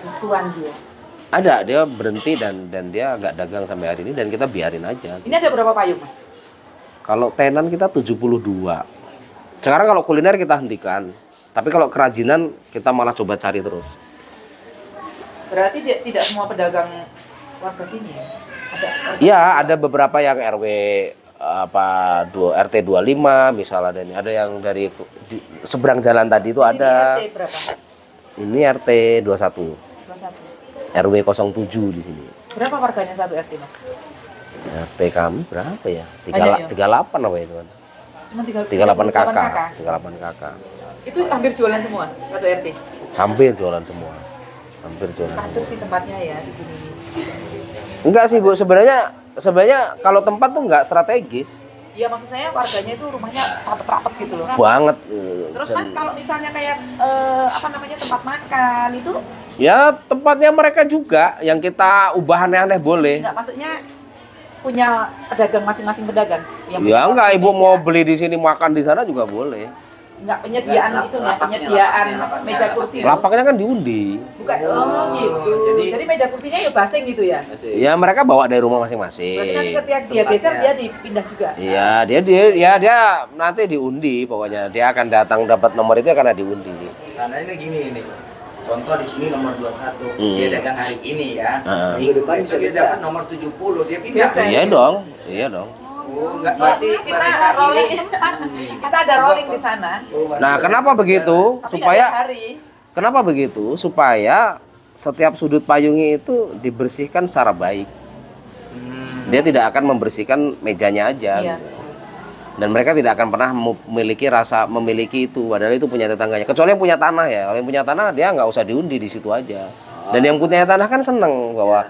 Kesuan dia. Ada, dia berhenti dan dia nggak dagang sampai hari ini dan kita biarin aja. Ini ada berapa payung, Mas? Kalau tenan kita 72. Sekarang kalau kuliner kita hentikan, tapi kalau kerajinan kita malah coba cari terus. Berarti tidak semua pedagang warga sini ya? Iya, ada beberapa yang RW RT 25 misalnya, ada yang dari seberang jalan tadi itu ada. Ini RT berapa? Ini RT 21. 21. RW 07 di sini. Berapa warganya satu RT, Mas? RT kami berapa ya? 38 apa itu kan? Cuma 38 kakak. 38 kakak. Itu hampir jualan semua satu RT? Hampir jualan semua. Hampir jualan. Padat sih tempatnya ya di sini. Enggak sih Bu, sebenarnya kalau tempat tuh enggak strategis. Iya, maksud saya warganya itu rumahnya rapet-rapet gitu loh. Banget. Terus Mas kalau misalnya kayak tempat makan itu? Ya tempatnya mereka juga, yang kita ubah aneh-aneh boleh. Enggak, maksudnya punya pedagang masing-masing pedagang. Ya enggak, Ibu mau beli di sini makan di sana juga boleh. Enggak, penyediaan itu ya, penyediaan meja kursi. Lapaknya kan diundi. Bukan, gitu. Jadi meja kursinya ya basing gitu ya? Ya mereka bawa dari rumah masing-masing. Berarti nanti ketika dia geser dia dipindah juga? Iya, dia nanti diundi pokoknya. Dia akan datang dapat nomor itu karena diundi. Sananya gini nih. contoh di sini nomor 21, dia dagang hari ini ya. Minggu depan Besok dia bisa. dapat nomor 70, dia pindah. Biasa. Iya dong, iya dong. Oh, enggak berarti kita mereka rolling, ini. kita ada rolling di sana. Oh, berarti Nah, kenapa begitu? Tapi nggak Supaya tiap hari. kenapa begitu? Supaya setiap sudut payungnya itu dibersihkan secara baik. Dia tidak akan membersihkan mejanya aja. Iya. Gitu. Dan mereka tidak akan pernah memiliki itu, padahal itu punya tetangganya. Kecuali yang punya tanah ya. Kalau yang punya tanah dia nggak usah diundi di situ aja. Dan yang punya tanah kan seneng bahwa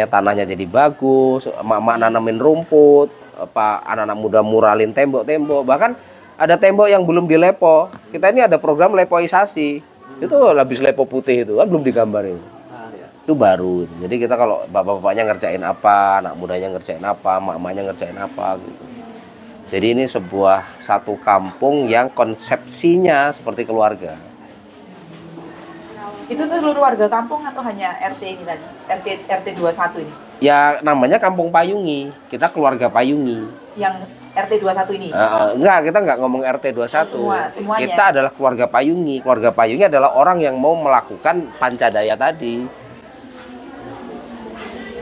tanahnya jadi bagus, emak-emak nanamin rumput, anak-anak muda muralin tembok-tembok. Bahkan ada tembok yang belum dilepo. Kita ini ada program lepoisasi. Itu habis lepo putih itu kan belum digambarin. Itu baru. Jadi kita kalau bapak-bapaknya ngerjain apa, anak mudanya ngerjain apa, emak-emaknya ngerjain apa gitu. Jadi ini sebuah satu kampung yang konsepsinya seperti keluarga. Itu tuh seluruh warga kampung atau hanya RT ini tadi? RT 21 ini? Ya namanya Kampung Payungi. Kita keluarga Payungi. Yang RT 21 ini? Enggak, kita nggak ngomong RT 21. Semuanya. Kita adalah keluarga Payungi. Keluarga Payungi adalah orang yang mau melakukan pancadaya tadi.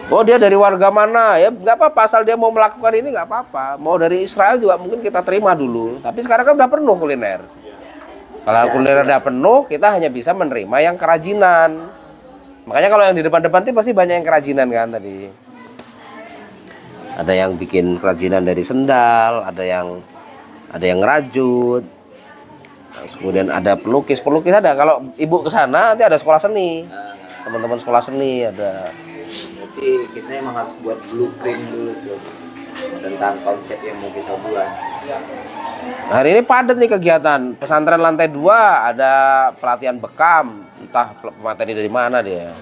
Oh dia dari warga mana ya nggak apa-apa, asal dia mau melakukan ini nggak apa-apa. Mau dari Israel juga mungkin kita terima dulu. Tapi sekarang kan udah penuh kuliner. Kalau kuliner udah penuh, kita hanya bisa menerima yang kerajinan. Makanya kalau yang di depan-depan itu pasti banyak yang kerajinan kan tadi. Ada yang bikin kerajinan dari sendal, ada yang ngerajut. Terus kemudian ada pelukis ada. Kalau ibu ke sana nanti ada sekolah seni. Teman-teman sekolah seni ada. Berarti kita emang harus buat blueprint dulu tuh tentang konsep yang mau kita buat. Hari ini padat nih kegiatan. Pesantren lantai 2 ada pelatihan bekam. Entah pemateri dari mana dia.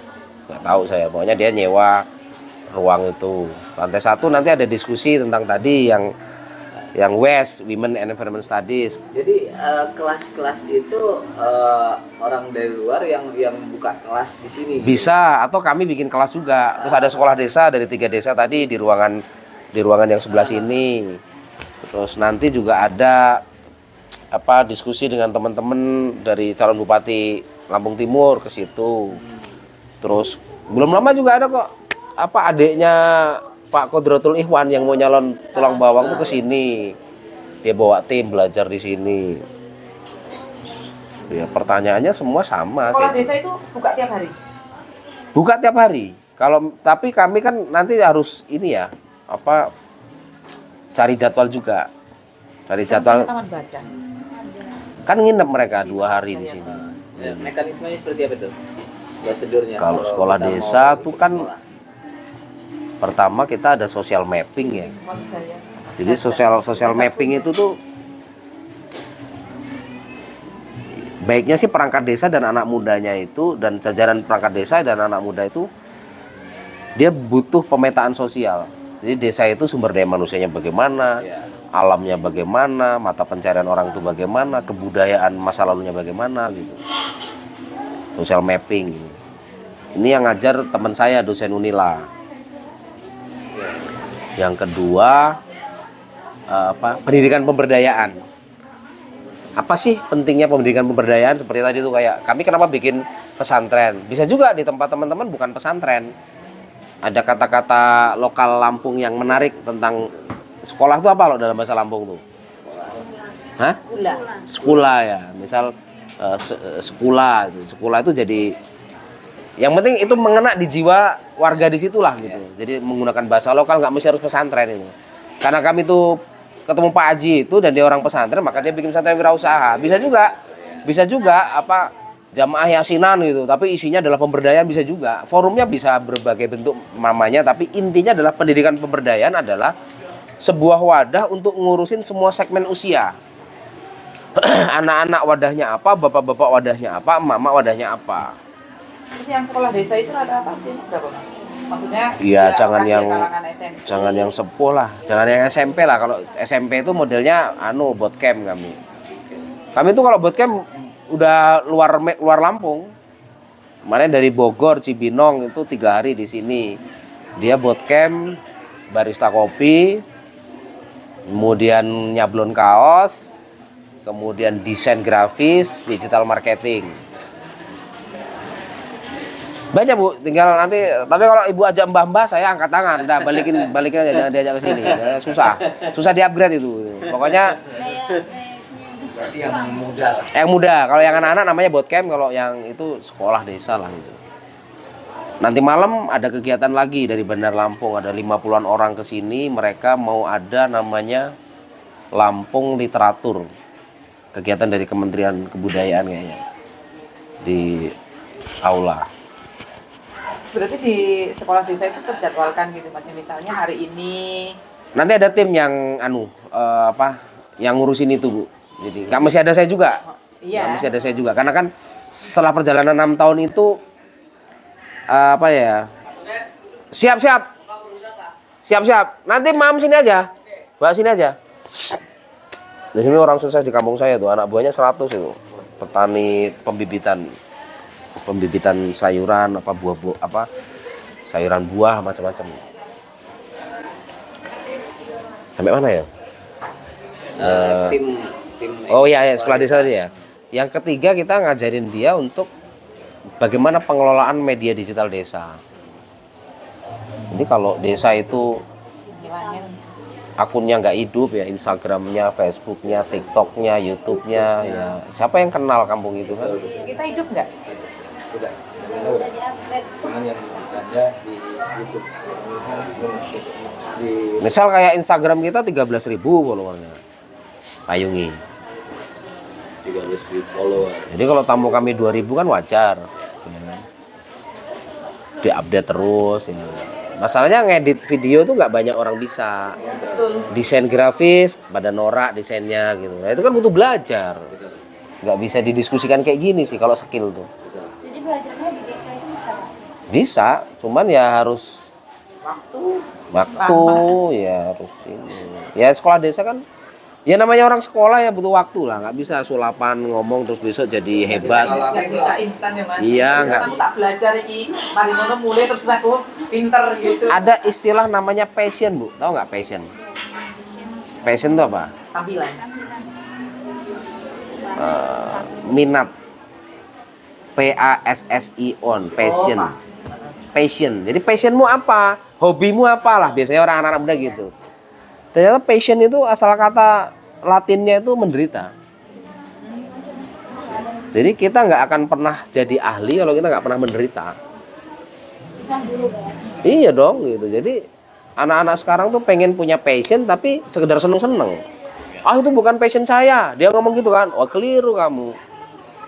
Nggak tahu saya. Pokoknya dia nyewa ruang itu. Lantai 1 nanti ada diskusi tentang tadi yang West, Women and Environment Studies. Jadi kelas-kelas itu orang dari luar yang buka kelas di sini. Bisa, atau kami bikin kelas juga. Terus ada sekolah desa dari 3 desa tadi di ruangan yang sebelah sini. Terus nanti juga ada diskusi dengan teman-teman dari calon bupati Lampung Timur ke situ. Terus belum lama juga ada kok adiknya Pak Kodrotul Ikhwan yang mau nyalon tulang bawang tuh ke sini. Dia bawa tim belajar di sini. Ya, pertanyaannya semua sama. Sekolah desa itu buka tiap hari? Buka tiap hari. Tapi kami kan nanti harus ini ya, cari jadwal juga. Cari jadwal. Taman baca. Kan nginep mereka 2 hari di sini. Mekanismenya seperti apa tuh? Prosedurnya. Kalau sekolah kita desa mau tuh kan sekolah. pertama kita ada social mapping ya. Saya. Jadi social mapping itu tuh baiknya sih perangkat desa dan anak mudanya itu, dan jajaran perangkat desa dan anak muda itu dia butuh pemetaan sosial. Jadi desa itu sumber daya manusianya bagaimana, alamnya bagaimana, mata pencarian orang itu bagaimana, kebudayaan masa lalunya bagaimana gitu. Social mapping. Ini yang ngajar teman saya dosen Unila. Yang kedua pendidikan pemberdayaan. Apa sih pentingnya pendidikan pemberdayaan? Seperti tadi tuh kayak kami kenapa bikin pesantren? Bisa juga di tempat teman-teman bukan pesantren. Ada kata-kata lokal Lampung yang menarik tentang sekolah itu apa loh dalam bahasa Lampung tuh? Hah? Sekolah ya. Misal sekolah itu jadi yang penting itu mengena di jiwa warga di situlah gitu. Jadi menggunakan bahasa lokal, nggak mesti harus pesantren itu. Karena kami tuh ketemu Pak Haji itu dan dia orang pesantren, maka dia bikin pesantren wirausaha. Bisa juga jamaah yasinan gitu, tapi isinya adalah pemberdayaan bisa juga. Forumnya bisa berbagai bentuk namanya, tapi intinya adalah pendidikan pemberdayaan adalah sebuah wadah untuk ngurusin semua segmen usia. Anak-anak wadahnya apa, bapak-bapak wadahnya apa, emak-emak wadahnya apa. Terus yang sekolah desa itu rata-rata usianya berapa, Mas? Maksudnya Iya, jangan yang sepuh lah, jangan yang SMP lah. Kalau SMP itu modelnya bootcamp kami. Kami tuh kalau bootcamp udah luar Lampung. Kemarin dari Bogor, Cibinong itu 3 hari di sini. Dia bootcamp barista kopi, kemudian nyablon kaos, kemudian desain grafis, digital marketing. Banyak Bu, tinggal nanti. Tapi kalau Ibu ajak mbah-mbah, saya angkat tangan. Udah balikin aja, jangan diajak ke sini. Ya, susah di-upgrade itu. Pokoknya Berarti yang muda lah. yang muda. Kalau yang anak-anak namanya bootcamp, kalau yang itu sekolah desa lah gitu. Nanti malam ada kegiatan lagi dari Bandar Lampung, ada 50-an orang ke sini. Mereka mau ada namanya Lampung Literatur. Kegiatan dari Kementerian Kebudayaan kayaknya di aula. Berarti di sekolah desa itu terjadwalkan gitu Mas. Misalnya hari ini Nanti ada tim yang yang ngurusin itu Bu. Jadi nggak mesti ada saya juga. iya. Nggak mesti ada saya juga. Karena kan setelah perjalanan 6 tahun itu siap. Nanti mam sini aja. Bawa sini aja. Di sini orang sukses di kampung saya tuh, anak buahnya 100 itu. Petani pembibitan sayuran, sayuran buah macam-macam. Sampai mana ya? Tim Oh iya, sekolah desa tadi ya. Yang ketiga kita ngajarin dia untuk bagaimana pengelolaan media digital desa. Jadi kalau desa itu hilangin. akunnya nggak hidup ya, Instagramnya, Facebooknya, TikToknya, YouTube-nya, ya siapa yang kenal kampung itu kan? Kita hidup nggak? udah cuman yang ada di YouTube di Misal kayak Instagram kita 13.000 followernya, payungi. 13.000 follower. Jadi kalau tamu kami 2.000 kan wajar, ya kan? Diupdate terus. Ya. Masalahnya ngedit video tuh nggak banyak orang bisa. Betul. Desain grafis, pada norak desainnya gitu. Nah itu kan butuh belajar. Nggak bisa didiskusikan kayak gini sih kalau skill tuh. Jadi belajarnya di desa itu bisa Pak? Bisa, cuman ya harus Waktu. waktu, ya harus ini. Ya sekolah desa kan, ya namanya orang sekolah ya butuh waktu lah. Nggak bisa sulapan ngomong terus besok jadi hebat. Nggak bisa instan ya Mas. Iya, Terus nggak. Aku tak belajar ini, mari ngono mulai terus aku pinter gitu. Ada istilah namanya passion Bu, tahu nggak passion? Passion itu apa? Tampilan. Minat. PASSION, passion. Oh, Passion. Jadi passionmu apa? Hobimu apalah? Biasanya orang anak-anak muda gitu. Ternyata passion itu asal kata Latinnya itu menderita. Jadi kita nggak akan pernah jadi ahli kalau kita nggak pernah menderita. Susah dulu Pak. Iya dong gitu. Jadi anak-anak sekarang tuh pengen punya passion tapi sekedar seneng-seneng. Ah itu bukan passion saya. Dia ngomong gitu kan. Wah keliru kamu.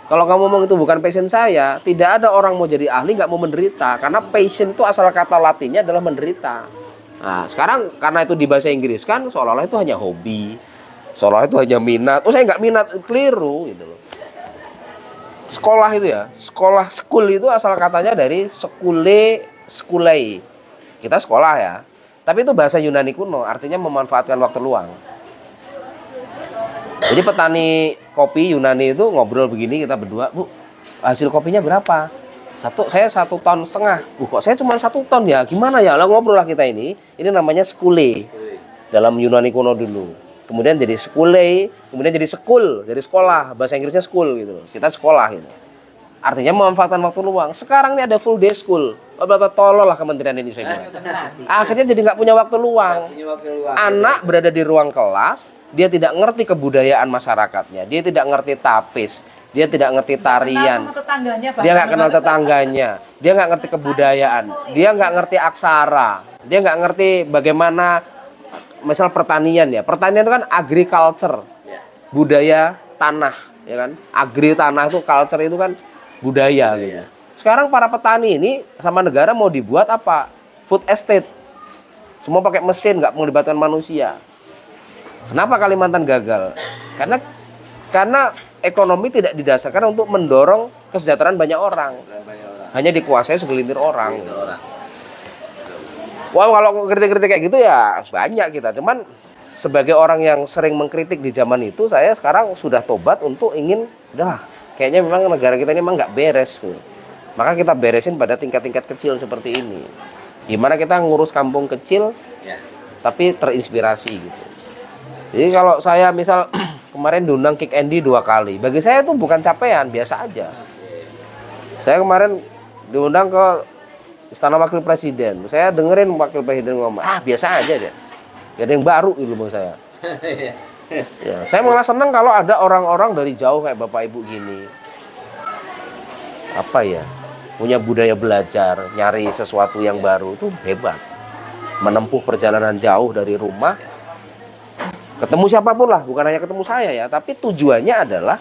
Kalau kamu ngomong itu bukan passion saya, tidak ada orang mau jadi ahli nggak mau menderita. Karena passion itu asal kata Latinnya adalah menderita. Nah sekarang karena itu di bahasa Inggris kan seolah-olah itu hanya hobi, seolah itu hanya minat. Oh saya nggak minat, keliru gitu loh. Sekolah itu ya, school itu asal katanya dari skulei. Kita sekolah ya. Tapi itu bahasa Yunani kuno, artinya memanfaatkan waktu luang. Jadi petani kopi Yunani itu ngobrol begini kita berdua, Bu, hasil kopinya berapa? Saya 1,5 ton. Kok saya cuma 1 ton ya? Gimana ya? Lah ngobrol lah kita ini. Ini namanya skule dalam Yunani kuno dulu. Kemudian jadi skule, kemudian jadi school, jadi sekolah. Bahasa Inggrisnya school gitu. Kita sekolah gitu. Artinya memanfaatkan waktu luang. Sekarang ini ada full day school. Bapak tolol lah kementerian ini saya bilang. Akhirnya jadi nggak punya waktu luang. Anak berada di ruang kelas, dia tidak ngerti kebudayaan masyarakatnya, dia tidak ngerti tapis, dia tidak ngerti tarian, dia nggak kenal tetangganya, dia nggak ngerti kebudayaan, dia nggak ngerti aksara, dia nggak ngerti bagaimana misal pertanian ya. Pertanian itu kan agriculture, budaya tanah, ya kan? Agri tanah itu culture itu kan budaya gitu. Sekarang para petani ini sama negara mau dibuat apa? Food estate. Semua pakai mesin, nggak melibatkan manusia. Kenapa Kalimantan gagal? Karena ekonomi tidak didasarkan untuk mendorong kesejahteraan banyak orang. Hanya dikuasai segelintir orang. Wah, kalau kritik-kritik kayak gitu ya banyak kita. Cuman sebagai orang yang sering mengkritik di zaman itu, saya sekarang sudah tobat untuk ingin, udahlah, kayaknya memang negara kita ini memang nggak beres. Maka kita beresin pada tingkat-tingkat kecil seperti ini. Gimana kita ngurus kampung kecil, tapi terinspirasi gitu. Jadi kalau saya misal kemarin diundang Kick Andy 2 kali, bagi saya itu bukan capaian, biasa aja. Saya kemarin diundang ke Istana Wakil Presiden. Saya dengerin Wakil Presiden ngomong, biasa aja deh. Gak ada yang baru gitu menurut saya. Ya, saya malah senang kalau ada orang-orang dari jauh kayak Bapak Ibu gini. Apa ya? Punya budaya belajar, nyari sesuatu yang baru itu hebat. Menempuh perjalanan jauh dari rumah, ketemu siapapun lah, bukan hanya ketemu saya ya, tapi tujuannya adalah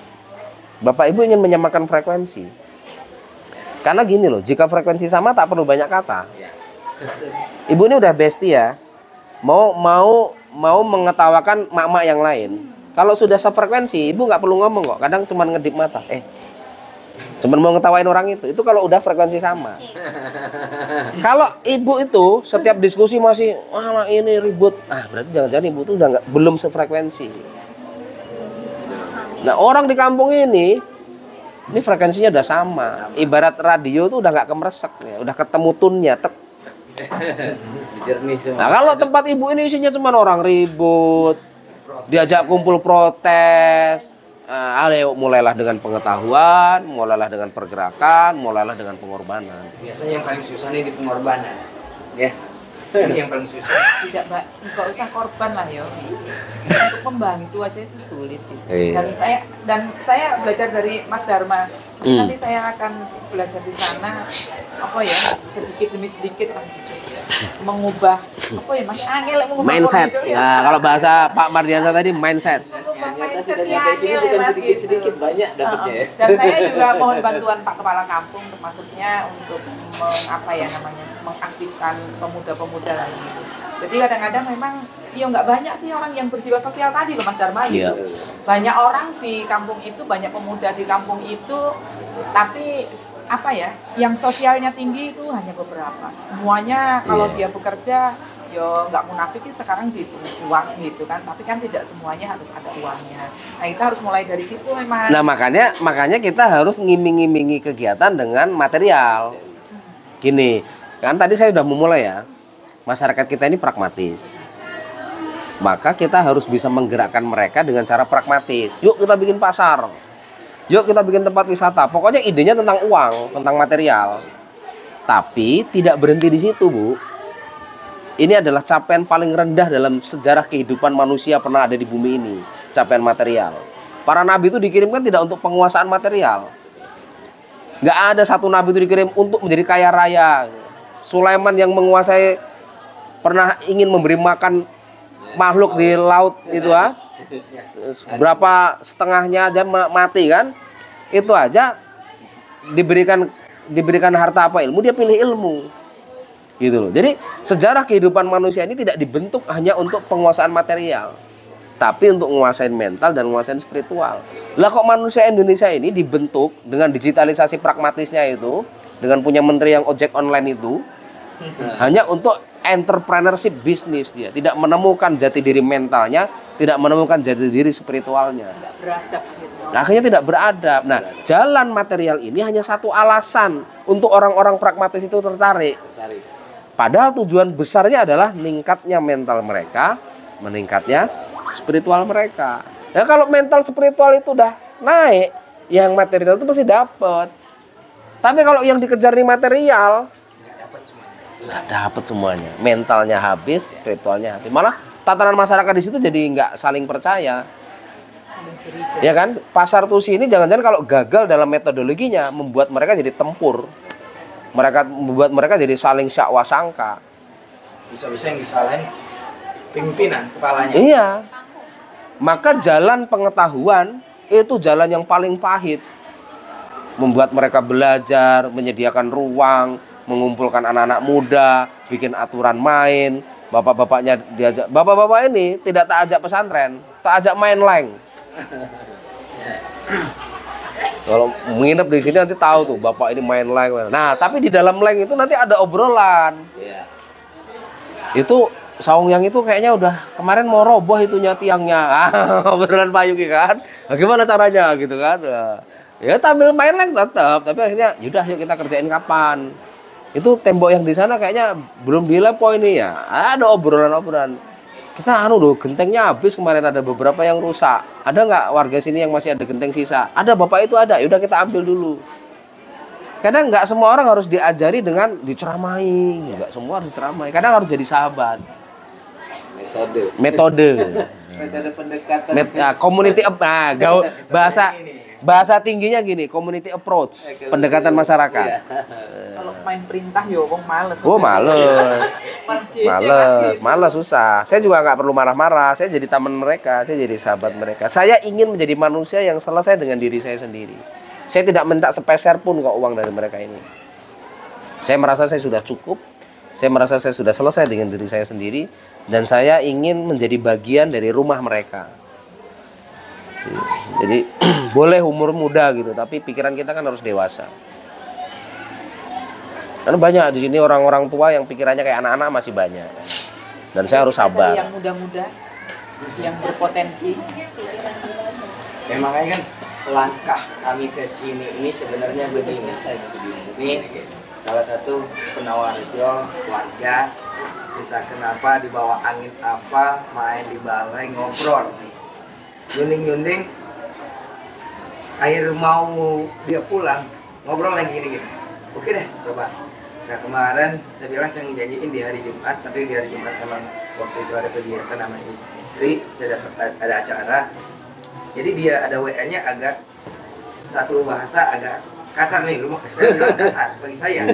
Bapak Ibu ingin menyamakan frekuensi. Karena gini loh, jika frekuensi sama tak perlu banyak kata. Ibu ini udah bestie ya, mau mengetawakan mak-mak yang lain. Kalau sudah sefrekuensi, ibu nggak perlu ngomong kok. Kadang cuma ngedip mata, cuman mau ngetawain orang itu kalau udah frekuensi sama. Kalau ibu itu setiap diskusi masih ini ribut, berarti jangan-jangan ibu itu udah belum sefrekuensi. Nah, orang di kampung ini frekuensinya udah sama. Ibarat radio tuh udah nggak kemeresek ya, udah ketemu tunnya. Nah, kalau tempat ibu ini isinya cuma orang ribut, diajak kumpul protes, mulailah dengan pengetahuan, mulailah dengan pergerakan, mulailah dengan pengorbanan. Biasanya yang paling susah nih di pengorbanan. Ya. Ini yang paling susah. Tidak, Mbak, nggak usah korban lah ya. Untuk membantu aja itu sulit. Gitu. Iya. Dan saya belajar dari Mas Dharma. Nanti saya akan belajar di sana sedikit demi sedikit lah, mengubah Mas angel mengubah Mindset. gitu, ya. Nah, kalau bahasa Pak Mardiansa tadi mindset. Mengubah Ternyata sudah mindsetnya nyampe sini angel bukan Mas, sedikit-sedikit, gitu. banyak dapatnya ya. Dan saya juga mohon bantuan Pak Kepala Kampung termasuknya untuk mengaktifkan pemuda-pemuda lagi. Gitu. Jadi kadang-kadang memang nggak banyak sih orang yang berjiwa sosial tadi loh Mas Dharma gitu. Iya. Banyak orang di kampung itu, banyak pemuda di kampung itu, tapi yang sosialnya tinggi itu hanya beberapa. Semuanya kalau dia bekerja, nggak munafik sih sekarang dihitung uang gitu kan. Tapi kan tidak semuanya harus ada uangnya. Nah, kita harus mulai dari situ memang. Nah, makanya kita harus ngiming-ngimingi kegiatan dengan material. Gini, kan tadi saya udah memulai ya. Masyarakat kita ini pragmatis. Maka kita harus bisa menggerakkan mereka dengan cara pragmatis. Yuk kita bikin pasar. Yuk kita bikin tempat wisata. Pokoknya idenya tentang uang, tentang material. Tapi tidak berhenti di situ, Bu. Ini adalah capaian paling rendah dalam sejarah kehidupan manusia pernah ada di bumi ini. Capaian material. Para nabi itu dikirimkan tidak untuk penguasaan material. Nggak ada satu nabi itu dikirim untuk menjadi kaya raya. Sulaiman yang menguasai pernah ingin memberi makan makhluk di laut itu berapa setengahnya aja mati kan, itu aja diberikan harta apa ilmu, dia pilih ilmu gitu loh. Jadi sejarah kehidupan manusia ini tidak dibentuk hanya untuk penguasaan material, tapi untuk menguasai mental dan menguasai spiritual. Lah kok manusia Indonesia ini dibentuk dengan digitalisasi pragmatisnya itu, dengan punya menteri yang ojek online itu, hanya untuk entrepreneurship bisnis. Dia tidak menemukan jati diri mentalnya, tidak menemukan jati diri spiritualnya. Tidak beradab gitu. Akhirnya tidak beradab. Nah, jalan material ini hanya satu alasan untuk orang-orang pragmatis itu tertarik. Padahal tujuan besarnya adalah meningkatnya mental mereka, meningkatnya spiritual mereka. Ya kalau mental spiritual itu udah naik, yang material itu pasti dapat. Tapi kalau yang dikejar di material, nggak dapat semuanya. Mentalnya habis, spiritualnya habis. Malah tatanan masyarakat di situ jadi nggak saling percaya. Saling curiga. Ya kan? Pasar tusi ini jangan-jangan kalau gagal dalam metodologinya membuat mereka jadi tempur. Membuat mereka jadi saling syakwa sangka. Bisa-bisa yang disalahin pimpinan kepalanya. Iya. Maka jalan pengetahuan itu jalan yang paling pahit. Membuat mereka belajar, menyediakan ruang, mengumpulkan anak-anak muda, bikin aturan main. Bapak-bapaknya diajak. Bapak-bapak ini tidak tak ajak pesantren, tak ajak main leng. Kalau menginap di sini nanti tahu tuh bapak ini main leng. Nah, tapi di dalam leng itu nanti ada obrolan. Itu saung yang itu kayaknya udah kemarin mau roboh itunya tiangnya. Obrolan Pak Yuki kan. Nah, gimana caranya gitu kan? Ya tampil main leng tetap, tapi akhirnya yaudah yuk kita kerjain kapan. Itu tembok yang di sana kayaknya belum dilepo ini ya. Ada obrolan-obrolan. Kita loh, gentengnya habis kemarin, ada beberapa yang rusak. Ada nggak warga sini yang masih ada genteng sisa? Ada, bapak itu ada. Yaudah kita ambil dulu. Kadang nggak semua orang harus diajari dengan diceramai, nggak semua harus diceramai. Kadang harus jadi sahabat. Metode. Metode pendekatan. Community bahasa tingginya gini, community approach, pendekatan masyarakat. Kalau main perintah ya wong males. Oh males, males susah. Saya juga nggak perlu marah-marah. Saya jadi teman mereka, saya jadi sahabat mereka. Saya ingin menjadi manusia yang selesai dengan diri saya sendiri. Saya tidak minta sepeser pun kok uang dari mereka ini. Saya merasa saya sudah cukup. Saya merasa saya sudah selesai dengan diri saya sendiri. Dan saya ingin menjadi bagian dari rumah mereka. Jadi boleh umur muda gitu, tapi pikiran kita kan harus dewasa. Karena banyak di sini orang-orang tua yang pikirannya kayak anak-anak masih banyak. Dan saya harus sabar. Yang muda-muda, yang berpotensi. Memangnya kan langkah kami ke sini ini sebenarnya begini. Ini salah satu penawar hijau warga, entah kenapa di bawah angin apa, main di balai ngobrol nih. Nyunding-nyunding air mau dia pulang, ngobrol lagi gini. Oke deh, coba. Nah kemarin saya bilang saya ngejanjiin di hari Jumat, tapi di hari Jumat memang waktu itu ada kegiatan sama istri, saya dapat ada acara. Jadi dia ada WA-nya agak satu bahasa agak kasar nih, lu mau saya bilang kasar bagi saya.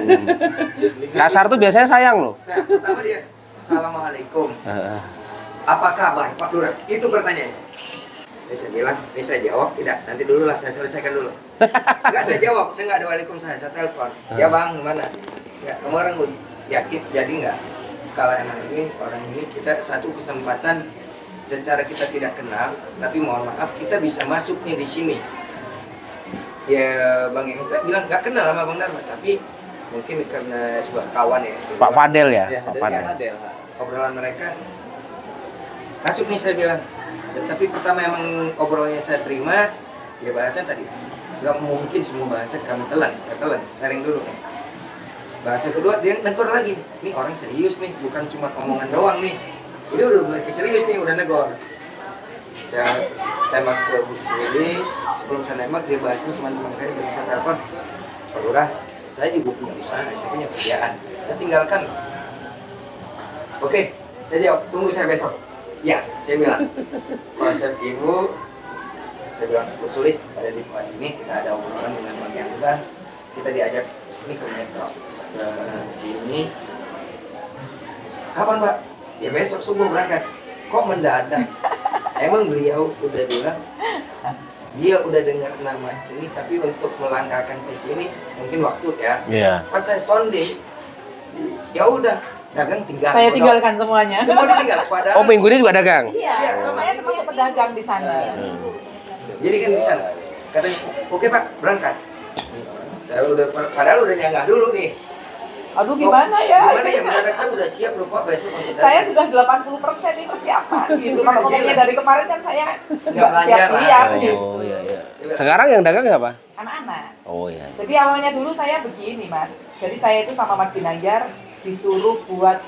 Kasar tuh biasanya sayang loh. Nah pertama dia, Assalamualaikum. Apa kabar Pak Lurah? Itu pertanyaannya. Saya bilang, saya jawab, tidak, nanti dulu lah, saya selesaikan dulu. Enggak, saya jawab, saya nggak ada waalaikumsalam, saya telepon. Ya bang, gimana? Ya, kamu orang yakin, jadi nggak? Kalau emang ini, orang ini, kita satu kesempatan secara kita tidak kenal, tapi mohon maaf, kita bisa masuk nih di sini. Ya bang yang saya bilang, nggak kenal sama Bang Dharma, tapi mungkin karena sebuah kawan ya. Pak Fadel ya, Ya, Pak dari Fadel. Adel. Obrolan mereka, masuk nih saya bilang. Tapi pertama emang obrolannya saya terima, ya bahasa tadi nggak mungkin semua bahasa kami telan, saya telan, sharing dulu nih. Bahasa kedua dia negor lagi, nih orang serius nih, bukan cuma omongan doang nih. Udah mulai serius nih, udah negor. Saya tembak ke Bu Sulis, sebelum saya nembak dia bahasnya cuma kali bisa telepon. Pak Lurah, saya juga punya usaha, saya punya kerjaan, saya tinggalkan. Oke, saya jawab, tunggu saya besok. Ya, saya bilang konsep ibu, saya bilang Bu Sulis ada di tempat ini, kita ada obrolan dengan Bang Yansa, kita diajak ini ke metro ke sini. Kapan Pak? Ya besok subuh berangkat. Kok mendadak? Emang beliau udah bilang dia udah dengar nama ini, tapi untuk melangkahkan ke sini mungkin waktu ya. Iya. Pas saya sonde, ya udah. Dagang tinggal. Saya tinggalkan semuanya. Semua ditinggal. Padahal. Oh minggu ini juga dagang? Iya, saya termasuk pedagang di sana. Jadi kan di sana. Katanya, oke Pak, berangkat. Saya udah, padahal udah nyanggah dulu nih. Aduh gimana ya? Gimana ya, mendadak saya udah siap loh Pak, besok untuk Saya sudah 80% ini persiapan gitu. Kalau ngomongnya dari kemarin kan saya nggak belajar siap-siap lah. gitu. Oh iya iya. Sekarang yang dagang siapa? Anak-anak. Oh iya. Jadi awalnya dulu saya begini Mas. Jadi saya itu sama Mas Ginanjar disuruh buat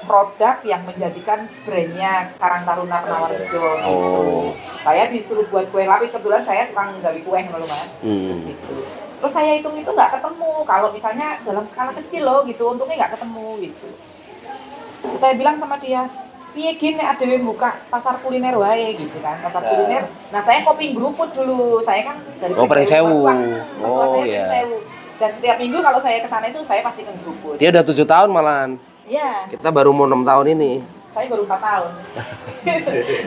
produk yang menjadikan brandnya Karang Taruna Penawar Hijau gitu. Oh. Saya disuruh buat kue lapis, kebetulan saya tukang gali kue loh Mas. Gitu. Terus saya hitung itu nggak ketemu, kalau misalnya dalam skala kecil loh gitu, untungnya nggak ketemu gitu. Terus saya bilang sama dia, piye gini ada yang buka pasar kuliner wae gitu kan, pasar kuliner. Nah saya Koping Gruput dulu, saya kan dari Pring Sewu. Oh Iya. Sewu. Dan setiap minggu kalau saya ke sana itu saya pasti ke Gruput. Dia udah 7 tahun malahan. Iya. Kita baru mau 6 tahun ini. Saya baru 4 tahun.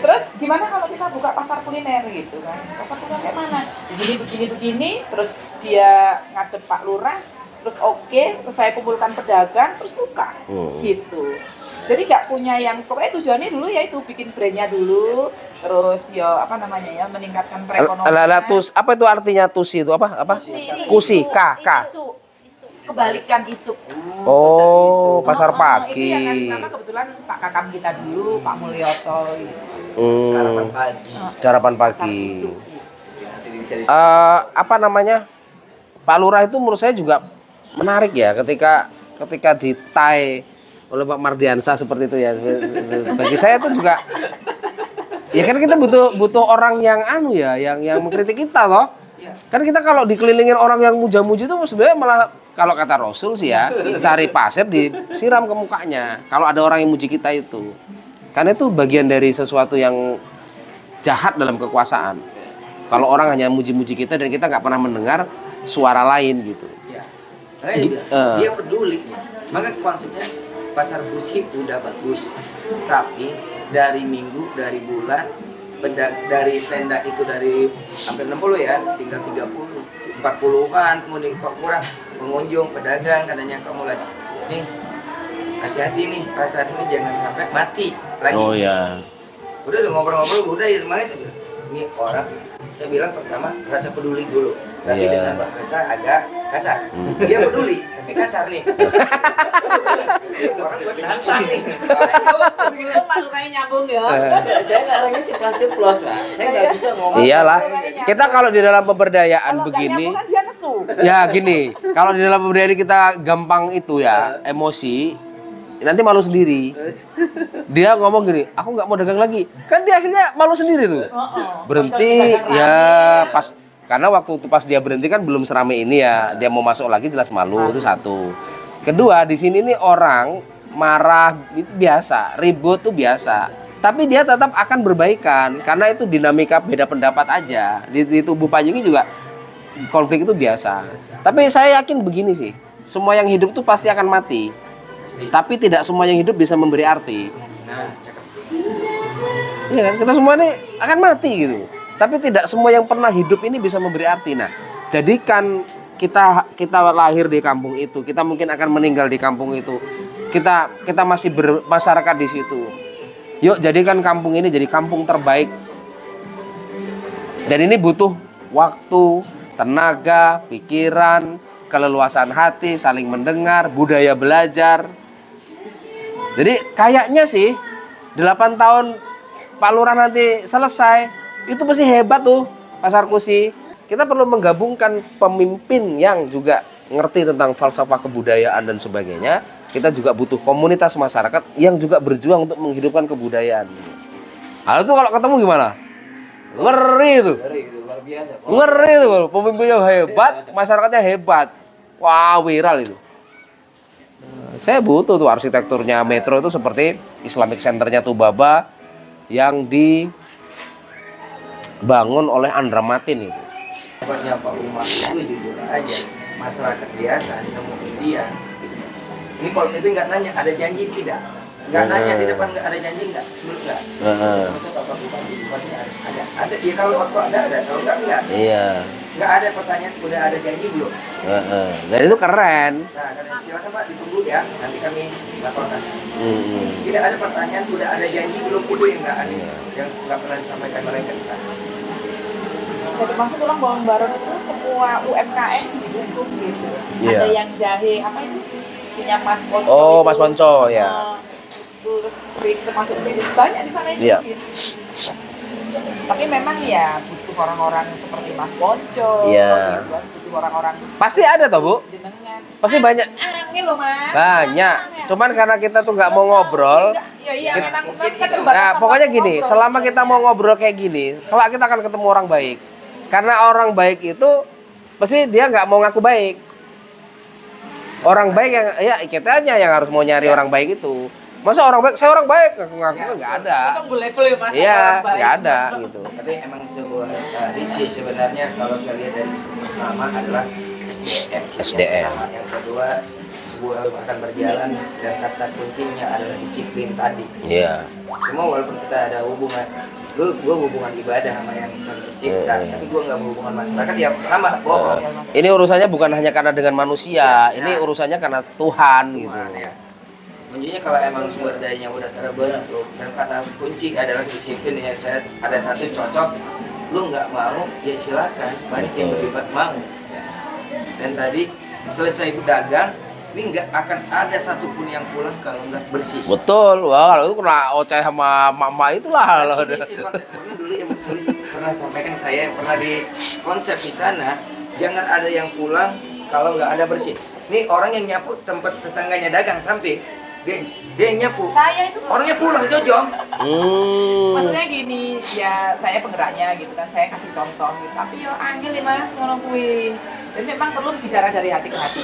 Terus gimana kalau kita buka pasar kuliner gitu kan? Pasar kuliner kayak mana? Begini. Terus dia ngadep Pak Lurah. Terus oke, terus saya kumpulkan pedagang, terus buka. Gitu. Jadi nggak punya yang, pokoknya tujuannya dulu ya itu bikin brandnya dulu. Terus ya apa namanya ya, meningkatkan perekonomian. Apa itu artinya tusi itu apa? Kusi, K. Kebalikan isuk. Oh, pasar Itu pagi. yang ngasih nama kebetulan Pak Kakam kita dulu, Pak Mulyoto. sarapan pagi. Sarapan Pasar pagi. isuk. Apa namanya? Pak Lurah itu menurut saya juga menarik ya ketika ditai oleh Pak Mardiansa seperti itu ya. Bagi saya itu juga ya kan kita butuh orang yang yang mengkritik kita loh. Iya. Kan kita kalau dikelilingin orang yang muja-muji itu sebenarnya malah kalau kata Rasul sih ya, cari pasir disiram ke mukanya. Kalau ada orang yang muji kita itu. Karena itu bagian dari sesuatu yang jahat dalam kekuasaan. Kalau orang hanya muji-muji kita dan kita nggak pernah mendengar suara lain gitu. Iya. Makanya dia bilang, dia peduli. Maka konsepnya pasar Busi udah bagus. Tapi dari minggu, dari bulan, dari tenda itu dari hampir 60 ya, tinggal 30, 40-an, kemudian kok kurang pengunjung, pedagang katanya kamu lagi. Nih, hati-hati nih, pasar ini jangan sampai mati lagi. Oh ya. Udah ngobrol-ngobrol, udah ya makanya saya bilang, ini orang, saya bilang pertama rasa peduli dulu, tapi Iya. dengan bahasa agak kasar. Dia peduli, tapi kasar nih. Orang buat nantang nih. Itu makanya nyambung ya. Saya nggak orangnya ceplos-ceplos, Pak. Saya nggak bisa ngomong. Iyalah. Kita kalau di dalam pemberdayaan Kalau nggak begini, nyambung kan dia nesu. ya gini, kalau di dalam pemberdayaan ini kita gampang itu ya, emosi, nanti malu sendiri. Dia ngomong gini, aku nggak mau dagang lagi. Kan dia akhirnya malu sendiri tuh. Berhenti, ya pas karena waktu itu pas dia berhenti kan belum serame ini ya. Dia mau masuk lagi jelas malu, itu satu. Kedua, di sini nih orang marah itu biasa, ribut tuh biasa. Tapi dia tetap akan berbaikan karena itu dinamika beda pendapat aja. Di tubuh Pak Yuki juga konflik itu biasa. Tapi saya yakin begini sih, semua yang hidup tuh pasti akan mati. Tapi tidak semua yang hidup bisa memberi arti. Nah, cakep. Iya kan? Kita semua ini akan mati gitu. Tapi tidak semua yang pernah hidup ini bisa memberi arti. Nah, jadikan kita lahir di kampung itu, kita mungkin akan meninggal di kampung itu. Kita masih bermasyarakat di situ. Yuk jadikan kampung ini jadi kampung terbaik. Dan ini butuh waktu, tenaga, pikiran, keleluasan hati, saling mendengar, budaya belajar. Jadi kayaknya sih 8 tahun Pak Lurah nanti selesai, itu pasti hebat tuh Pasar Kusi. Kita perlu menggabungkan pemimpin yang juga ngerti tentang falsafah kebudayaan dan sebagainya. Kita juga butuh komunitas masyarakat yang juga berjuang untuk menghidupkan kebudayaan. Hal itu kalau ketemu gimana? Ngeri itu. Luar biasa. Ngeri itu, pemimpinnya hebat, masyarakatnya hebat. Wah, viral itu. Saya butuh tuh arsitekturnya metro itu seperti Islamic Centernya Tubaba yang dibangun oleh Andra Matin itu. Hebatnya Pak Umar itu jujur aja, masyarakat biasa nemuin dia. Ini Pol PP nggak nanya ada janji tidak, nggak nanya di depan nggak ada janji nggak, dulu nggak. Masa Pak Bupati ada dia kalau waktu ada kalau nggak. Iya. Nggak ada pertanyaan udah ada janji belum. Dan itu keren. Nah silakan Pak ditunggu ya, nanti kami laporkan. Tidak ada pertanyaan udah ada janji belum, itu yang nggak ada, yang nggak pernah disampaikan mereka di sana. Jadi maksud orang Bawang Barong itu semua UMKM didukung gitu. Iya. Ada yang jahe apa itu punya Mas Ponco. Oh, itu. Mas Ponco ya. Terus termasuk banyak di sana yang Iya. bikin. Tapi memang ya butuh orang-orang seperti Mas Ponco. Iya. Gitu kan, butuh orang-orang Pasti ada toh, Bu? jenengan. Pasti banyak. Angin loh Mas. Banyak. Cuman karena kita tuh nggak mau ngobrol. Iya, Kita- memang keterbatasan Nah, pokoknya waktu gini, ngobrol. selama kita mau ngobrol kayak gini, kalau kita akan ketemu orang baik. Karena orang baik itu pasti dia nggak mau ngaku baik. Orang baik yang ya kitanya yang harus mau nyari orang baik itu. Masa orang baik, saya orang baik ngaku kan nggak ada. Masa level ya Mas. Iya, orang baik. nggak ada gitu. Tapi emang sebuah Ritsi sebenarnya kalau saya lihat dari segi pertama adalah SDM. SDM. Yang kedua sebuah akan berjalan dan kata kuncinya adalah disiplin tadi. Iya. Semua walaupun kita ada hubungan, gue hubungan ibadah sama yang sang pencipta, tapi gue nggak berhubungan masyarakat ya sama bohong. Ini urusannya bukan hanya karena dengan manusia, ini urusannya karena Tuhan gitu. Tuhan, ya. Kuncinya kalau emang sumber dayanya udah terbentuk dan kata kunci adalah disiplin ya, saya ada satu cocok, lu nggak mau ya silakan, banyak yang berlibat mau. Dan tadi selesai berdagang, ini nggak akan ada satupun yang pulang kalau nggak bersih. Betul. Wah, kalau itu kena oceh sama mama itulah. Ini konsepnya dulu yang Sulis pernah sampaikan saya, yang pernah di konsep di sana, jangan ada yang pulang kalau nggak ada bersih. Ini orang yang nyapu tempat tetangganya dagang samping, dia yang nyapu. Saya itu Orangnya pulang jojong, Maksudnya gini, ya saya penggeraknya gitu kan, saya kasih contoh gitu. Tapi yo angel nih Mas ngono kuwi. Jadi memang perlu bicara dari hati ke hati.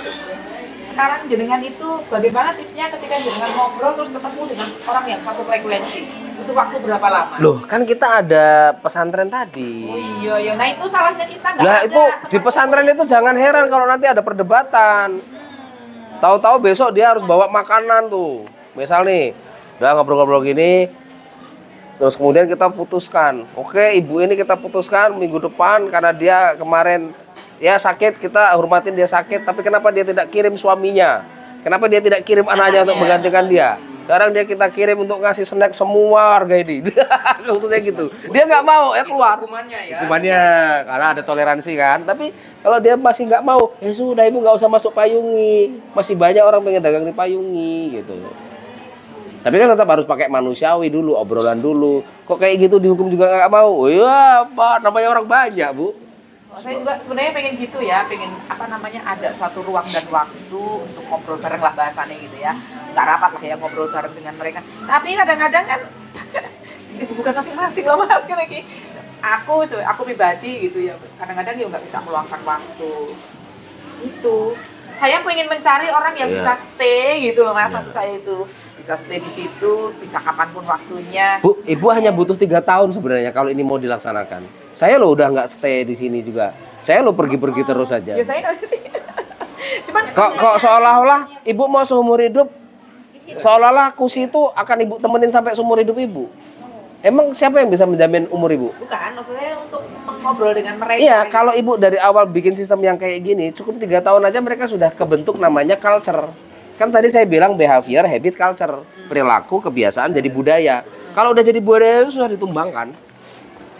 Sekarang jenengan itu bagaimana tipsnya ketika jenengan ngobrol terus ketemu dengan orang yang satu frekuensi? Butuh waktu berapa lama? Loh, kan kita ada pesantren tadi. Oh iya, ya. Nah itu salahnya kita nggak Lah ada itu di teman pesantren itu jangan heran kalau nanti ada perdebatan. Tahu-tahu besok dia harus bawa makanan tuh. Misal nih, udah ngobrol-ngobrol gini, terus kemudian kita putuskan, oke ibu ini kita putuskan minggu depan karena dia kemarin ya sakit, kita hormatin dia sakit, tapi kenapa dia tidak kirim suaminya? Kenapa dia tidak kirim anaknya untuk menggantikan dia? Sekarang dia kita kirim untuk ngasih snack semua warga ini. Contohnya gitu. Dia nggak mau ya keluar. Hukumannya ya. Hukumannya karena ada toleransi kan. Tapi kalau dia masih nggak mau, ya sudah ibu nggak usah masuk Payungi. Masih banyak orang pengen dagang di Payungi gitu. Tapi kan tetap harus pakai manusiawi dulu, obrolan dulu. Kok kayak gitu dihukum juga nggak mau? Oh iya, Pak, namanya orang banyak, Bu. saya juga sebenarnya pengen gitu ya, pengen apa namanya ada suatu ruang dan waktu untuk ngobrol bareng lah bahasanya gitu ya, nggak rapat lah ya ngobrol bareng dengan mereka. Tapi kadang-kadang kan disibukkan masing-masing loh Mas kan lagi. Aku pribadi gitu ya, kadang-kadang ya nggak bisa meluangkan waktu. Itu saya pengen mencari orang yang bisa stay gitu loh Mas, maksud saya itu bisa stay di situ, bisa kapanpun waktunya. Bu, ibu hanya butuh 3 tahun sebenarnya kalau ini mau dilaksanakan. Saya lo udah nggak stay di sini juga. Saya lo pergi-pergi terus aja. Ya saya cuman Kok seolah-olah ibu mau seumur hidup, seolah-olah kursi itu akan ibu temenin sampai seumur hidup ibu. Emang siapa yang bisa menjamin umur ibu? bukan, maksudnya untuk ngobrol dengan mereka. Iya, kalau ibu dari awal bikin sistem yang kayak gini, cukup 3 tahun aja mereka sudah kebentuk namanya culture. Kan tadi saya bilang behavior, habit, culture. Perilaku, kebiasaan jadi budaya. Kalau udah jadi budaya itu sudah ditumbangkan.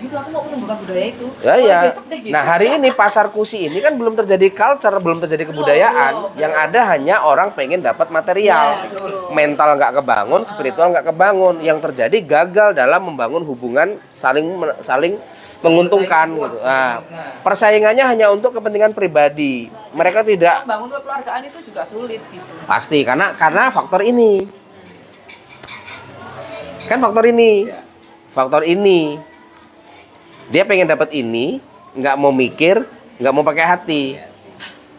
Itu aku mau menumbuhkan budaya itu. Ya, Mulai ya. besok deh gitu. Nah, hari ini pasar kusi ini kan belum terjadi culture, belum terjadi kebudayaan. Yang ada hanya orang pengen dapat material. Ya, betul. Mental nggak kebangun, spiritual nggak kebangun. Yang terjadi gagal dalam membangun hubungan saling menguntungkan gitu. Nah, persaingannya hanya untuk kepentingan pribadi. Mereka tidak Membangun kekeluargaan itu juga sulit gitu. pasti karena faktor ini. Kan faktor ini. Faktor ini. Dia pengen dapat ini, nggak mau mikir, nggak mau pakai hati.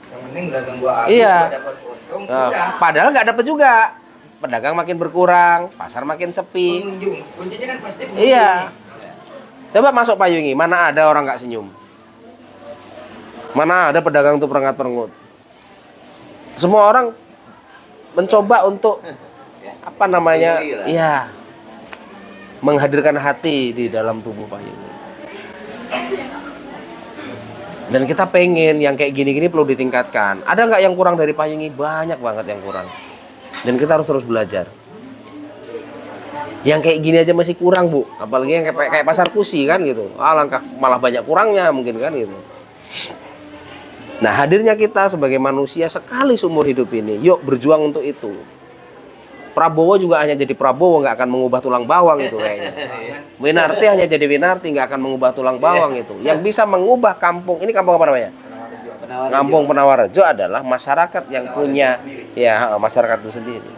Yang penting dagang gua habis, Iya. gua dapat untung, udah. Padahal nggak dapat juga. Pedagang makin berkurang, pasar makin sepi. Pengunjung, kuncinya kan pasti pengunjung. Iya. Coba masuk Payungi, mana ada orang nggak senyum? Mana ada pedagang tuh perengat-perengut? Semua orang mencoba untuk apa namanya? Iya. Menghadirkan hati di dalam tubuh Payungi. Dan kita pengen yang kayak gini-gini perlu ditingkatkan. Ada nggak yang kurang dari Payungi? Banyak banget yang kurang. Dan kita harus terus belajar. Yang kayak gini aja masih kurang, Bu. Apalagi yang kayak pasar kusi kan gitu. Alangkah malah banyak kurangnya mungkin kan gitu. Nah, hadirnya kita sebagai manusia sekali seumur hidup ini, yuk berjuang untuk itu. Prabowo juga hanya jadi Prabowo, nggak akan mengubah tulang bawang itu kayaknya. Winarti hanya jadi Winarti, nggak akan mengubah tulang bawang itu. Yang bisa mengubah kampung, ini kampung apa namanya? Kampung Penawarrejo adalah masyarakat yang punya, ya masyarakat itu sendiri.